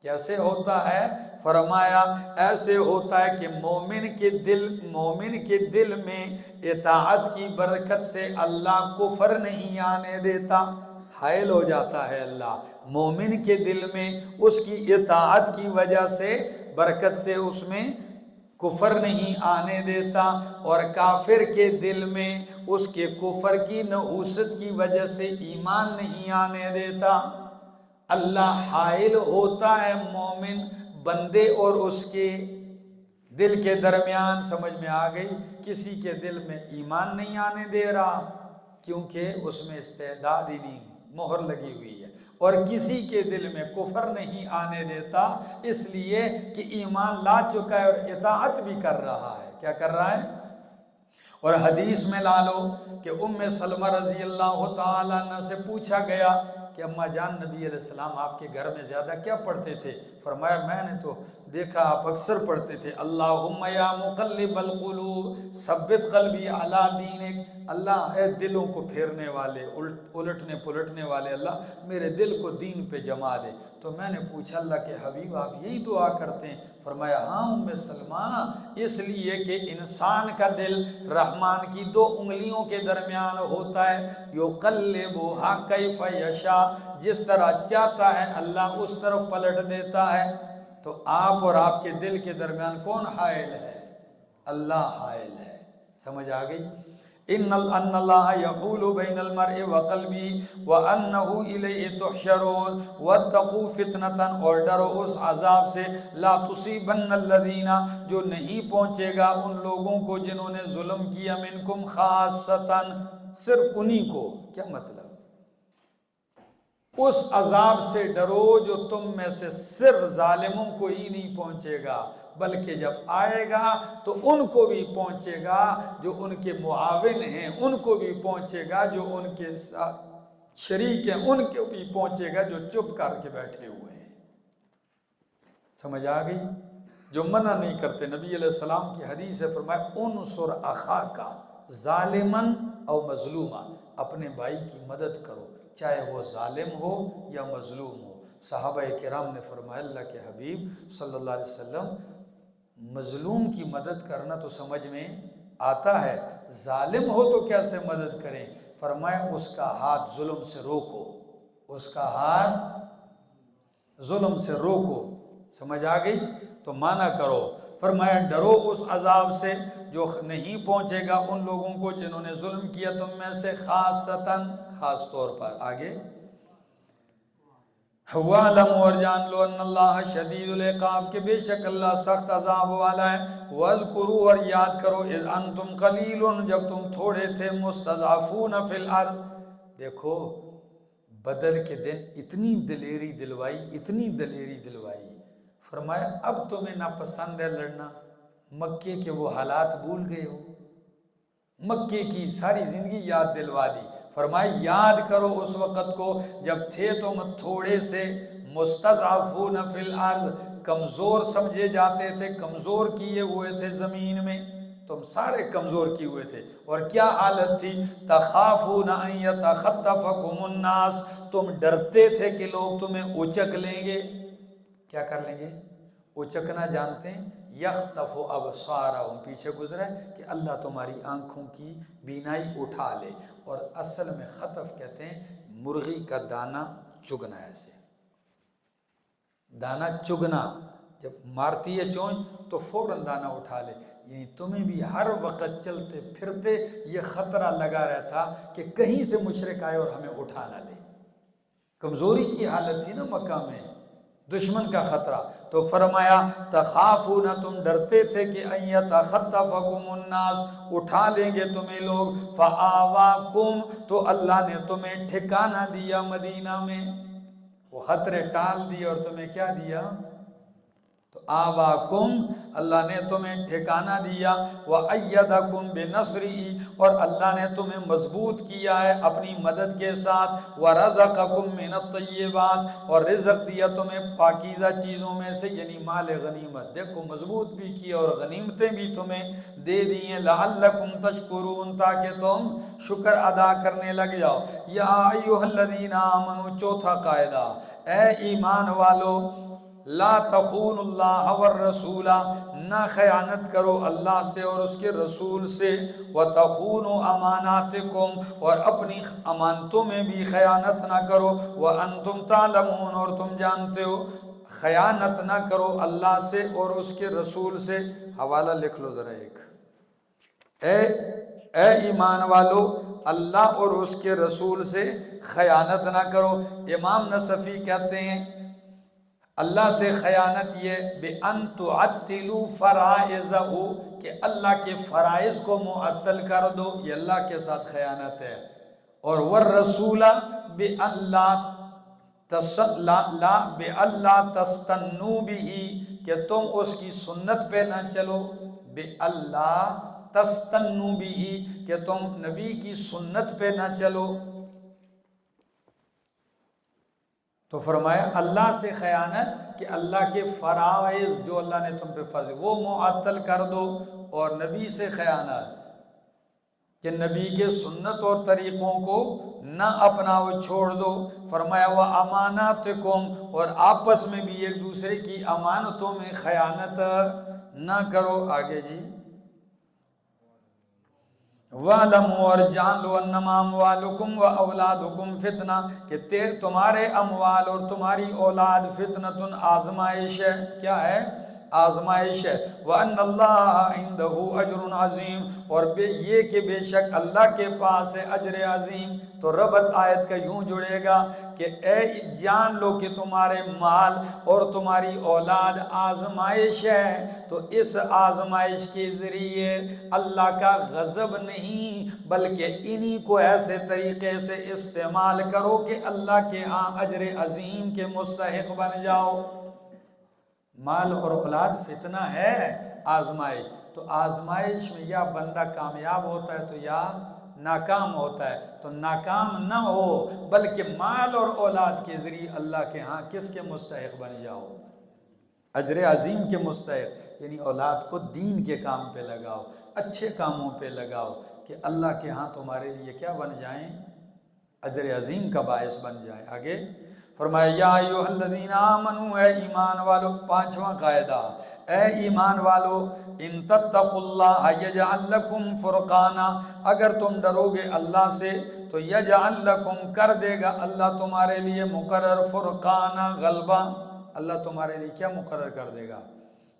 کیسے ہوتا ہے؟ فرمایا ایسے ہوتا ہے کہ مومن کے دل میں اطاعت کی برکت سے اللہ کفر نہیں آنے دیتا، حائل ہو جاتا ہے اللہ مومن کے دل میں، اس کی اطاعت کی وجہ سے، برکت سے اس میں کفر نہیں آنے دیتا، اور کافر کے دل میں اس کے کفر کی نحوست کی وجہ سے ایمان نہیں آنے دیتا۔ اللہ حائل ہوتا ہے مومن بندے اور اس کے دل کے درمیان۔ سمجھ میں آ گئی؟ کسی کے دل میں ایمان نہیں آنے دے رہا کیونکہ اس میں استعداد ہی نہیں، مہر لگی ہوئی ہے، اور کسی کے دل میں کفر نہیں آنے دیتا اس لیے کہ ایمان لا چکا ہے اور اطاعت بھی کر رہا ہے۔ کیا کر رہا ہے؟ اور حدیث میں لا لو کہ ام سلمہ رضی اللہ تعالیٰ عنہ سے پوچھا گیا کہ اماں جان نبی علیہ السلام آپ کے گھر میں زیادہ کیا پڑھتے تھے؟ فرمایا میں نے تو دیکھا آپ اکثر پڑھتے تھے اللہم یا مقلب القلوب ثبت قلبی علی دینک، اللہ اے دلوں کو پھیرنے والے، الٹنے پلٹنے والے، اللہ میرے دل کو دین پہ جما دے۔ تو میں نے پوچھا اللہ کے حبیب آپ یہی دعا کرتے ہیں؟ فرمایا ہاں ام سلمہ، اس لیے کہ انسان کا دل رحمان کی 2 انگلیوں کے درمیان ہوتا ہے، یقلبھا کیف یشاء، جس طرح چاہتا ہے اللہ اس طرف پلٹ دیتا ہے۔ تو آپ اور آپ کے دل کے درمیان کون حائل ہے؟ اللہ حائل ہے۔ سمجھ آ گئی؟ ان اللہ یحول بین المرء وقلبہ وانہ الیہ تحشرون واتقوا فتنۃ، اور ڈرو اس عذاب سے لا تصیبن الذین، جو نہیں پہنچے گا ان لوگوں کو جنہوں نے ظلم کیا، منکم خاصۃ، صرف انہی کو۔ کیا مطلب؟ اس عذاب سے ڈرو جو تم میں سے صرف ظالموں کو ہی نہیں پہنچے گا، بلکہ جب آئے گا تو ان کو بھی پہنچے گا جو ان کے معاون ہیں، ان کو بھی پہنچے گا جو ان کے ساتھ شریک ہیں، ان کو بھی پہنچے گا جو چپ کر کے بیٹھے ہوئے ہیں۔ سمجھ آ گئی؟ جو منع نہیں کرتے۔ نبی علیہ السلام کی حدیث ہے، فرمایا انصر اخاک ظالما او مظلوما، اپنے بھائی کی مدد کرو چاہے وہ ظالم ہو یا مظلوم ہو۔ صحابہ کرام نے فرمایا اللہ کے حبیب صلی اللہ علیہ وسلم مظلوم کی مدد کرنا تو سمجھ میں آتا ہے، ظالم ہو تو کیسے مدد کریں؟ فرمایا اس کا ہاتھ ظلم سے روکو، اس کا ہاتھ ظلم سے روکو۔ سمجھ آ گئی؟ تو مانا کرو۔ فرمایا ڈرو اس عذاب سے جو نہیں پہنچے گا ان لوگوں کو جنہوں نے ظلم کیا تم میں سے، خاصتاً، خاص طور پر۔ آگے وَاعْلَمُوا، اور جان لو، ان اللہ شدید العقاب، کہ بے شک اللہ سخت عذاب والا ہے۔ وَاذْكُرُوا، اور یاد کرو، اذ انتم قلیل، جب تم تھوڑے تھے، مستضعفون فی الارض، دیکھو بدر کے دن اتنی دلیری دلوائی، اتنی دلیری دلوائی۔ فرمایا اب تمہیں ناپسند ہے لڑنا، مکے کے وہ حالات بھول گئے ہو، مکے کی ساری زندگی یاد دلوا دی۔ فرمایا یاد کرو اس وقت کو جب تھے تم تھوڑے سے، مستضعفون فی الارض، کمزور سمجھے جاتے تھے، کمزور کیے ہوئے تھے زمین میں، تم سارے کمزور کیے ہوئے تھے۔ اور کیا حالت تھی؟ تخافون ان یتخطفکم الناس، تم ڈرتے تھے کہ لوگ تمہیں اچک لیں گے۔ کیا کر لیں گے؟ اچکنا جانتے ہیں؟ یخطف ابصارہم، پیچھے گزرا ہے کہ اللہ تمہاری آنکھوں کی بینائی اٹھا لے، اور اصل میں خطف کہتے ہیں مرغی کا دانہ چگنا، ایسے دانہ چگنا، جب مارتی ہے چونچ تو فوراً دانہ اٹھا لے۔ یعنی تمہیں بھی ہر وقت چلتے پھرتے یہ خطرہ لگا رہتا کہ کہیں سے مشرک آئے اور ہمیں اٹھا نہ لے۔ کمزوری کی حالت تھی نا مکہ میں، دشمن کا خطرہ۔ تو فرمایا تخافون، تم ڈرتے تھے کہ ان یتخطفکم الناس، اٹھا لیں گے تمہیں لوگ، فآواکم، تو اللہ نے تمہیں ٹھکانہ دیا مدینہ میں، وہ خطرے ٹال دیے اور تمہیں کیا دیا؟ تو آواکم، اللہ نے تمہیں ٹھکانہ دیا، وَأَيَّدَكُمْ بِنَصْرِهِ، اور اللہ نے تمہیں مضبوط کیا ہے اپنی مدد کے ساتھ، وَرَزَقَكُمْ مِنَ الطَّيِّبَاتِ، اور رزق دیا تمہیں پاکیزہ چیزوں میں سے، یعنی مال غنیمت، دیکھو مضبوط بھی کیا اور غنیمتیں بھی تمہیں دے دی ہیں، لَعَلَّكُمْ تَشْكُرُونَ، تاکہ تم شکر ادا کرنے لگ جاؤ۔ یا ایھا الذین آمنوا، چوتھا قاعدہ، اے ایمان والو، لا تخونوا اللہ والرسول، نہ خیانت کرو اللہ سے اور اس کے رسول سے، وتخونوا اماناتکم، اور اپنی امانتوں میں بھی خیانت نہ کرو، وانتم تعلمون، اور تم جانتے ہو۔ خیانت نہ کرو اللہ سے اور اس کے رسول سے۔ حوالہ لکھ لو ذرا ایک، اے ایمان والو، اللہ اور اس کے رسول سے خیانت نہ کرو۔ امام نصفی کہتے ہیں اللہ سے خیانت یہ بِأَن تُعَطِّلُوا فَرَائِضَهُ، کہ اللہ کے فرائض کو معطل کر دو، یہ اللہ کے ساتھ خیانت ہے۔ اور وَالرَّسُولَ بِأَن لَا تَسْتَنُّوا بِهِ، کہ تم اس کی سنت پہ نہ چلو، بِأَن لَا تَسْتَنُّوا بِهِ، کہ تم نبی کی سنت پہ نہ چلو۔ تو فرمایا اللہ سے خیانت کہ اللہ کے فرائض جو اللہ نے تم پہ فرض وہ معطل کر دو، اور نبی سے خیانت کہ نبی کے سنت اور طریقوں کو نہ اپناؤ، چھوڑ دو۔ فرمایا وہ اماناتکم، اور آپس میں بھی ایک دوسرے کی امانتوں میں خیانت نہ کرو۔ آگے جی وَعْلَمُوا، اور جان لو انما اموالکم و اولادکم فتنہ، کہ تمہارے اموال اور تمہاری اولاد فتنۃ آزمائش ہے۔ کیا ہے؟ آزمائش ہے۔ وَأَنَّ اللَّهَ عِندَهُ أَجْرٌ عَظِيمٌ، اور یہ کہ بے شک اللہ کے پاس ہے اجر عظیم۔ تو ربط آیت کا یوں جڑے گا کہ اے جان لو کہ تمہارے مال اور تمہاری اولاد آزمائش ہے، تو اس آزمائش کے ذریعے اللہ کا غضب نہیں، بلکہ انہی کو ایسے طریقے سے استعمال کرو کہ اللہ کے ہاں اجر عظیم کے مستحق بن جاؤ۔ مال اور اولاد فتنہ ہے، آزمائش، تو آزمائش میں یا بندہ کامیاب ہوتا ہے تو یا ناکام ہوتا ہے، تو ناکام نہ ہو بلکہ مال اور اولاد کے ذریعے اللہ کے ہاں کس کے مستحق بن جاؤ؟ اجر عظیم کے مستحق، یعنی اولاد کو دین کے کام پہ لگاؤ، اچھے کاموں پہ لگاؤ کہ اللہ کے ہاں تمہارے لیے کیا بن جائیں؟ اجر عظیم کا باعث بن جائیں۔ آگے فرمایا یا ایھا الذین آمنوا، اے ایمان والو، پانچواں قاعدہ، اے ایمان والو، ان تتقوا اللہ یجعل لکم فرقانا، اگر تم ڈرو گے اللہ سے تو یجعل لکم، کر دے گا اللہ تمہارے لیے مقرر، فرقانا، غلبہ، اللہ تمہارے لیے کیا مقرر کر دے گا؟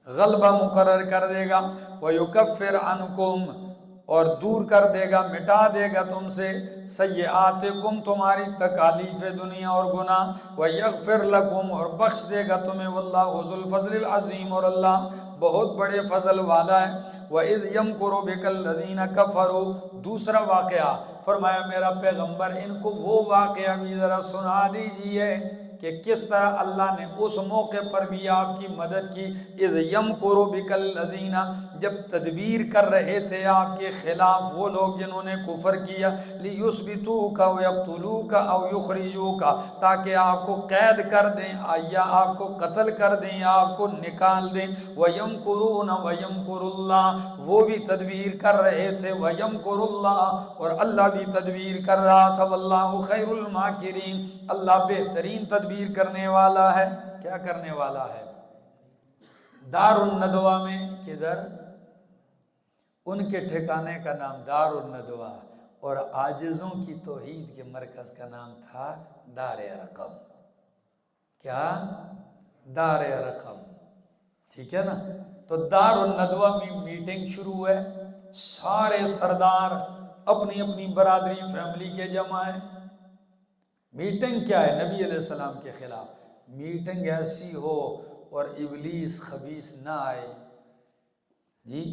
غلبہ مقرر کر دے گا۔ وَيُكَفِّرْ عَنْكُمْ، اور دور کر دے گا، مٹا دے گا تم سے، سیئاتکم، تمہاری تکالیف دنیا اور گناہ، وَيَغْفِرْ لَكُمْ، اور بخش دے گا تمہیں، وَاللَّهُ ذُو الْفَضْلِ الْعَظِيمِ، اور اللہ بہت بڑے فضل والا ہے۔ وَإِذْ يَمْكُرُ بِكَ الَّذِينَ كَفَرُوا، دوسرا واقعہ، فرمایا میرا پیغمبر ان کو وہ واقعہ بھی ذرا سنا دیجئے کہ کس طرح اللہ نے اس موقع پر بھی آپ کی مدد کی۔ اذ یمکر بک الذین، جب تدبیر کر رہے تھے آپ کے خلاف وہ لوگ جنہوں نے کفر کیا، لیثبتوک او یقتلوک او یخرجوک، تاکہ آپ کو قید کر دیں یا آپ کو قتل کر دیں یا آپ کو نکال دیں۔ وَيَمْكُرُونَ وَيَمْكُرُ اللَّهُ، وہ بھی تدبیر کر رہے تھے، وَيَمْكُرُ اللَّهُ، اور اللہ بھی تدبیر کر رہا تھا، وَاللَّهُ خَيْرُ الْمَاكِرِينَ، اللہ بہترین تدبیر کرنے والا ہے۔ کیا کرنے والا ہے؟ دار الندوہ میں، کدھر؟ ان کے ٹھکانے کا نام دار الندوہ، اور عاجزوں کی توحید کے مرکز کا نام تھا دار ارقم۔ کیا؟ دار ارقم، ٹھیک ہے نا؟ تو دار الندوہ میں میٹنگ شروع ہے، سارے سردار اپنی اپنی برادری فیملی کے جمع ہیں۔ میٹنگ کیا ہے؟ نبی علیہ السلام کے خلاف میٹنگ ایسی ہو اور ابلیس خبیث نہ آئے جی،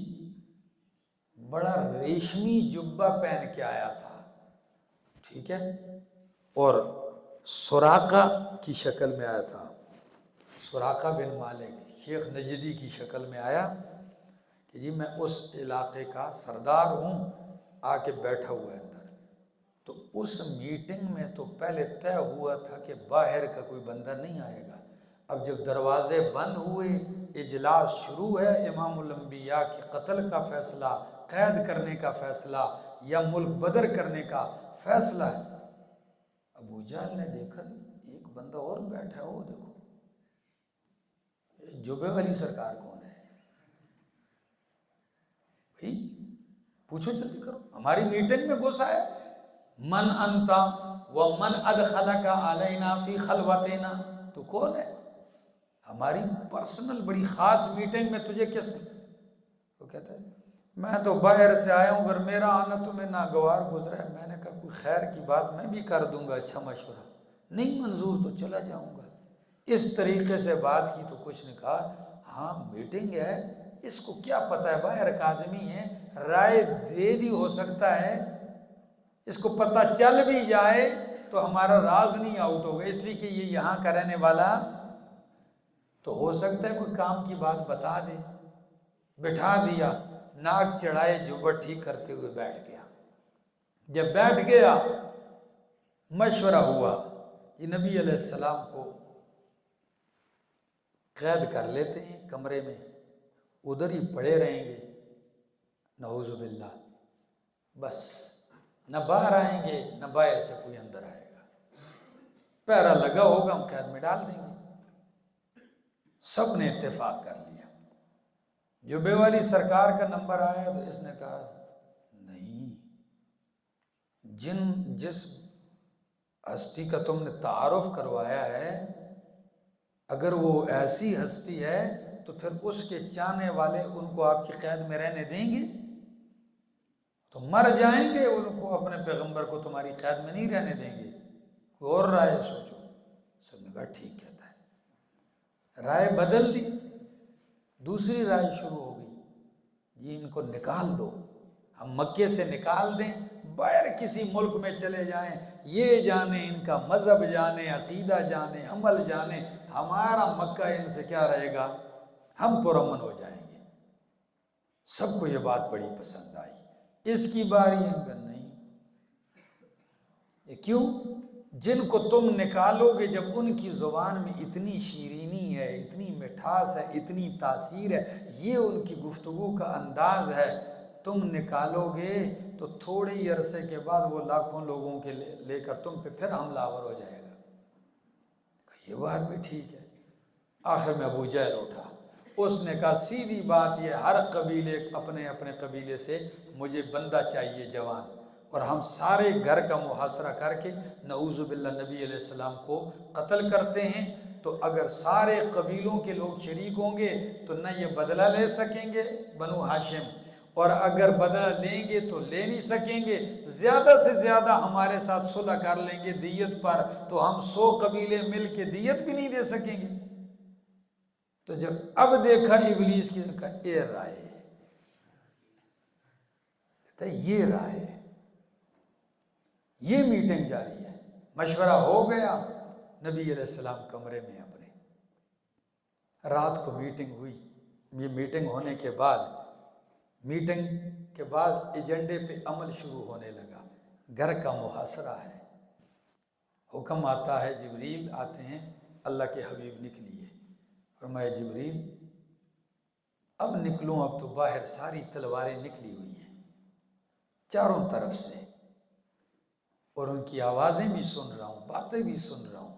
بڑا ریشمی جبہ پہن کے آیا تھا، ٹھیک ہے، اور سراقہ کی شکل میں آیا تھا، سراقہ بن مالک شیخ نجدی کی شکل میں آیا کہ جی میں اس علاقے کا سردار ہوں، آ کے بیٹھا ہوا ہے اندر۔ تو اس میٹنگ میں تو پہلے طے ہوا تھا کہ باہر کا کوئی بندہ نہیں آئے گا۔ اب جب دروازے بند ہوئے، اجلاس شروع ہے، امام الانبیاء کے قتل کا فیصلہ، قید کرنے کا فیصلہ یا ملک بدر کرنے کا فیصلہ ہے۔ ابو جہل نے دیکھا ایک بندہ اور بیٹھا ہے، وہ دیکھو جبے والی سرکار کون ہے بھائی؟ پوچھو جلدی کرو، ہماری میٹنگ میں گھسا ہے۔ من انتا ومن ادخلک علینا فی خلوتنا، تو کون ہے؟ ہماری پرسنل بڑی خاص میٹنگ میں تجھے کس نے؟ وہ کہتا ہے میں تو باہر سے آیا ہوں، اگر میرا آنا تمہیں ناگوار گزرا ہے، میں نے کہا کوئی خیر کی بات میں بھی کر دوں گا، اچھا مشورہ نہیں منظور تو چلا جاؤں گا۔ اس طریقے سے بات کی تو کچھ نے کہا ہاں میٹنگ ہے، اس کو کیا پتہ ہے، باہر کا آدمی ہے، رائے دے دی ہو سکتا ہے، اس کو پتہ چل بھی جائے تو ہمارا راز نہیں آؤٹ ہوگا، اس لیے کہ یہ یہاں کا رہنے والا تو ہو سکتا ہے کوئی کام کی بات بتا دے۔ بٹھا دیا، ناک چڑھائے، جبہ ٹھیک کرتے ہوئے بیٹھ گیا۔ جب بیٹھ گیا مشورہ ہوا یہ نبی علیہ السلام کو قید کر لیتے ہیں کمرے میں، ادھر ہی پڑے رہیں گے، نعوذ باللہ، بس نہ باہر آئیں گے نہ باہر سے کوئی اندر آئے گا، پہرا لگا ہوگا ہم قید میں ڈال دیں گے۔ سب نے اتفاق کر لیا۔ جبے والی سرکار کا نمبر آیا تو اس نے کہا نہیں، جس ہستی کا تم نے تعارف کروایا ہے اگر وہ ایسی ہستی ہے تو پھر اس کے چاہنے والے ان کو آپ کی قید میں رہنے دیں گے؟ تو مر جائیں گے، ان کو اپنے پیغمبر کو تمہاری قید میں نہیں رہنے دیں گے، کوئی اور رائے سوچو۔ سب نے کہا ٹھیک کہتا ہے، رائے بدل دی، دوسری رائے شروع ہو گئی، جی ان کو نکال دو، ہم مکے سے نکال دیں، باہر کسی ملک میں چلے جائیں، یہ جانے ان کا مذہب جانے، عقیدہ جانے، عمل جانے، ہمارا مکہ ان سے کیا رہے گا، ہم پرامن ہو جائیں گے۔ سب کو یہ بات بڑی پسند آئی۔ اس کی باری ان کا نہیں، یہ کیوں؟ جن کو تم نکالو گے جب ان کی زبان میں اتنی شیرینی ہے، اتنی مٹھاس ہے، اتنی تاثیر ہے، یہ ان کی گفتگو کا انداز ہے، تم نکالو گے تو تھوڑے ہی عرصے کے بعد وہ لاکھوں لوگوں کے لے کر تم پہ پھر حملہ آور ہو جائے گا۔ یہ بات بھی ٹھیک ہے۔ آخر میں ابو جہل اٹھا، اس نے کہا سیدھی بات یہ، ہر قبیلے اپنے اپنے قبیلے سے مجھے بندہ چاہیے جوان، اور ہم سارے گھر کا محاصرہ کر کے نعوذ باللہ نبی علیہ السلام کو قتل کرتے ہیں، تو اگر سارے قبیلوں کے لوگ شریک ہوں گے تو نہ یہ بدلہ لے سکیں گے بنو ہاشم، اور اگر بدلہ لیں گے تو لے نہیں سکیں گے، زیادہ سے زیادہ ہمارے ساتھ صلح کر لیں گے دیت پر، تو ہم 100 قبیلے مل کے دیت بھی نہیں دے سکیں گے۔ تو جب اب دیکھا ابلیس کی، کہا یہ رائے ہے، یہ رائے ہے، یہ میٹنگ جاری ہے، مشورہ ہو گیا۔ نبی علیہ السلام کمرے میں اپنے، رات کو میٹنگ ہوئی، یہ میٹنگ ہونے کے بعد ایجنڈے پہ عمل شروع ہونے لگا، گھر کا محاصرہ ہے، حکم آتا ہے، جبریل آتے ہیں، اللہ کے حبیب نکلیے، فرمایا جبریل اب نکلوں؟ اب تو باہر ساری تلواریں نکلی ہوئی ہیں چاروں طرف سے، اور ان کی آوازیں بھی سن رہا ہوں، باتیں بھی سن رہا ہوں۔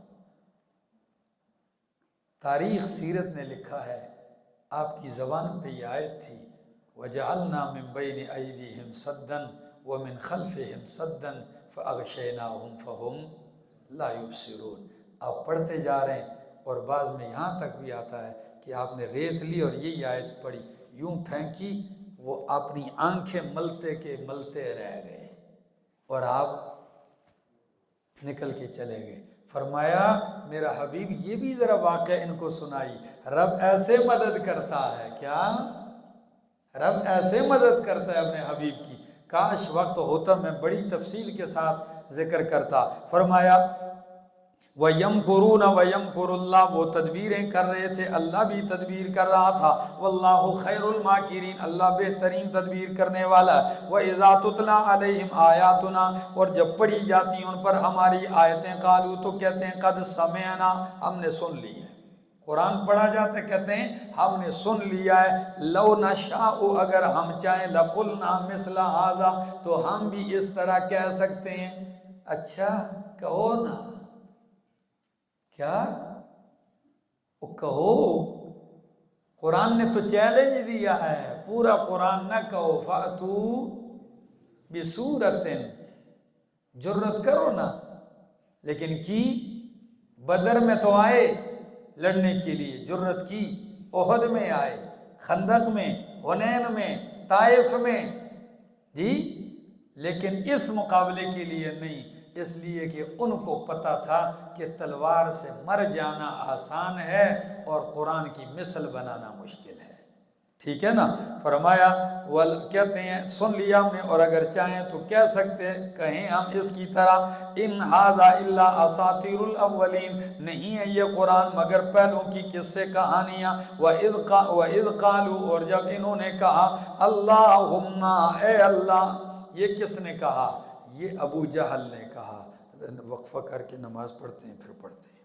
تاریخ سیرت نے لکھا ہے، آپ کی زبان پہ یہ آیت تھی، وَجَعَلْنَا مِن بَيْنِ أَيْدِيهِمْ سَدًّا وَمِن خَلْفِهِمْ سَدًّا فَأَغْشَيْنَاهُمْ فَهُمْ لَا يُبْصِرُونَ۔ آپ پڑھتے جا رہے ہیں، اور بعض میں یہاں تک بھی آتا ہے کہ آپ نے ریت لی اور یہی آیت پڑھی، یوں پھینکی، وہ اپنی آنکھیں ملتے کے ملتے رہ گئے، اور آپ نکل کے چلے گئے۔ فرمایا میرا حبیب یہ بھی ذرا واقعہ ان کو سنائی، رب ایسے مدد کرتا ہے، کیا رب ایسے مدد کرتا ہے اپنے حبیب کی؟ کاش وقت ہوتا میں بڑی تفصیل کے ساتھ ذکر کرتا۔ فرمایا وَيَمْكُرُونَ وَيَمْكُرُ اللَّهُ، وہ تدبیریں کر رہے تھے، اللہ بھی تدبیر کر رہا تھا، وَاللَّهُ خَيْرُ الْمَاكِرِينَ، اللہ بہترین تدبیر کرنے والا ہے۔ وَإِذَا تُتْلَى عَلَيْهِمْ آيَاتُنَا، اور جب پڑھی جاتی ہیں ان پر ہماری آیتیں، قالوا، تو کہتے ہیں قد سمعنا، ہم نے سن لی ہے۔ قرآن پڑھا جاتا ہے، کہتے ہیں ہم نے سن لیا ہے، لو نشاء، اگر ہم چاہیں، لقلنا مثل ھذا، تو ہم بھی اس طرح کہہ سکتے ہیں۔ اچھا کہو نا، کیا کہو؟ قرآن نے تو چیلنج دیا ہے، پورا قرآن نہ کہو، فَأْتُوا بِسُورَةٍ، جرت کرو نا، لیکن کی بدر میں تو آئے لڑنے کے لیے، جرت کی، احد میں آئے، خندق میں، حنین میں، طائف میں، جی، لیکن اس مقابلے کے لیے نہیں، اس لیے کہ ان کو پتہ تھا کہ تلوار سے مر جانا آسان ہے اور قرآن کی مثل بنانا مشکل ہے، ٹھیک ہے نا؟ فرمایا کہتے ہیں سن لیا ہم نے، اور اگر چاہیں تو کہہ سکتے ہیں، کہیں ہم اس کی طرح، ان ھذا الا اساطیر الاولین، نہیں ہے یہ قرآن مگر پہلوں کی قصے کہانیاں۔ وَإِذْ قَالُوا، اور جب انہوں نے کہا، اللہم، اے اللہ، یہ کس نے کہا؟ یہ ابو جہل نے کہا، وقفہ کر کے نماز پڑھتے ہیں پھر پڑھتے ہیں.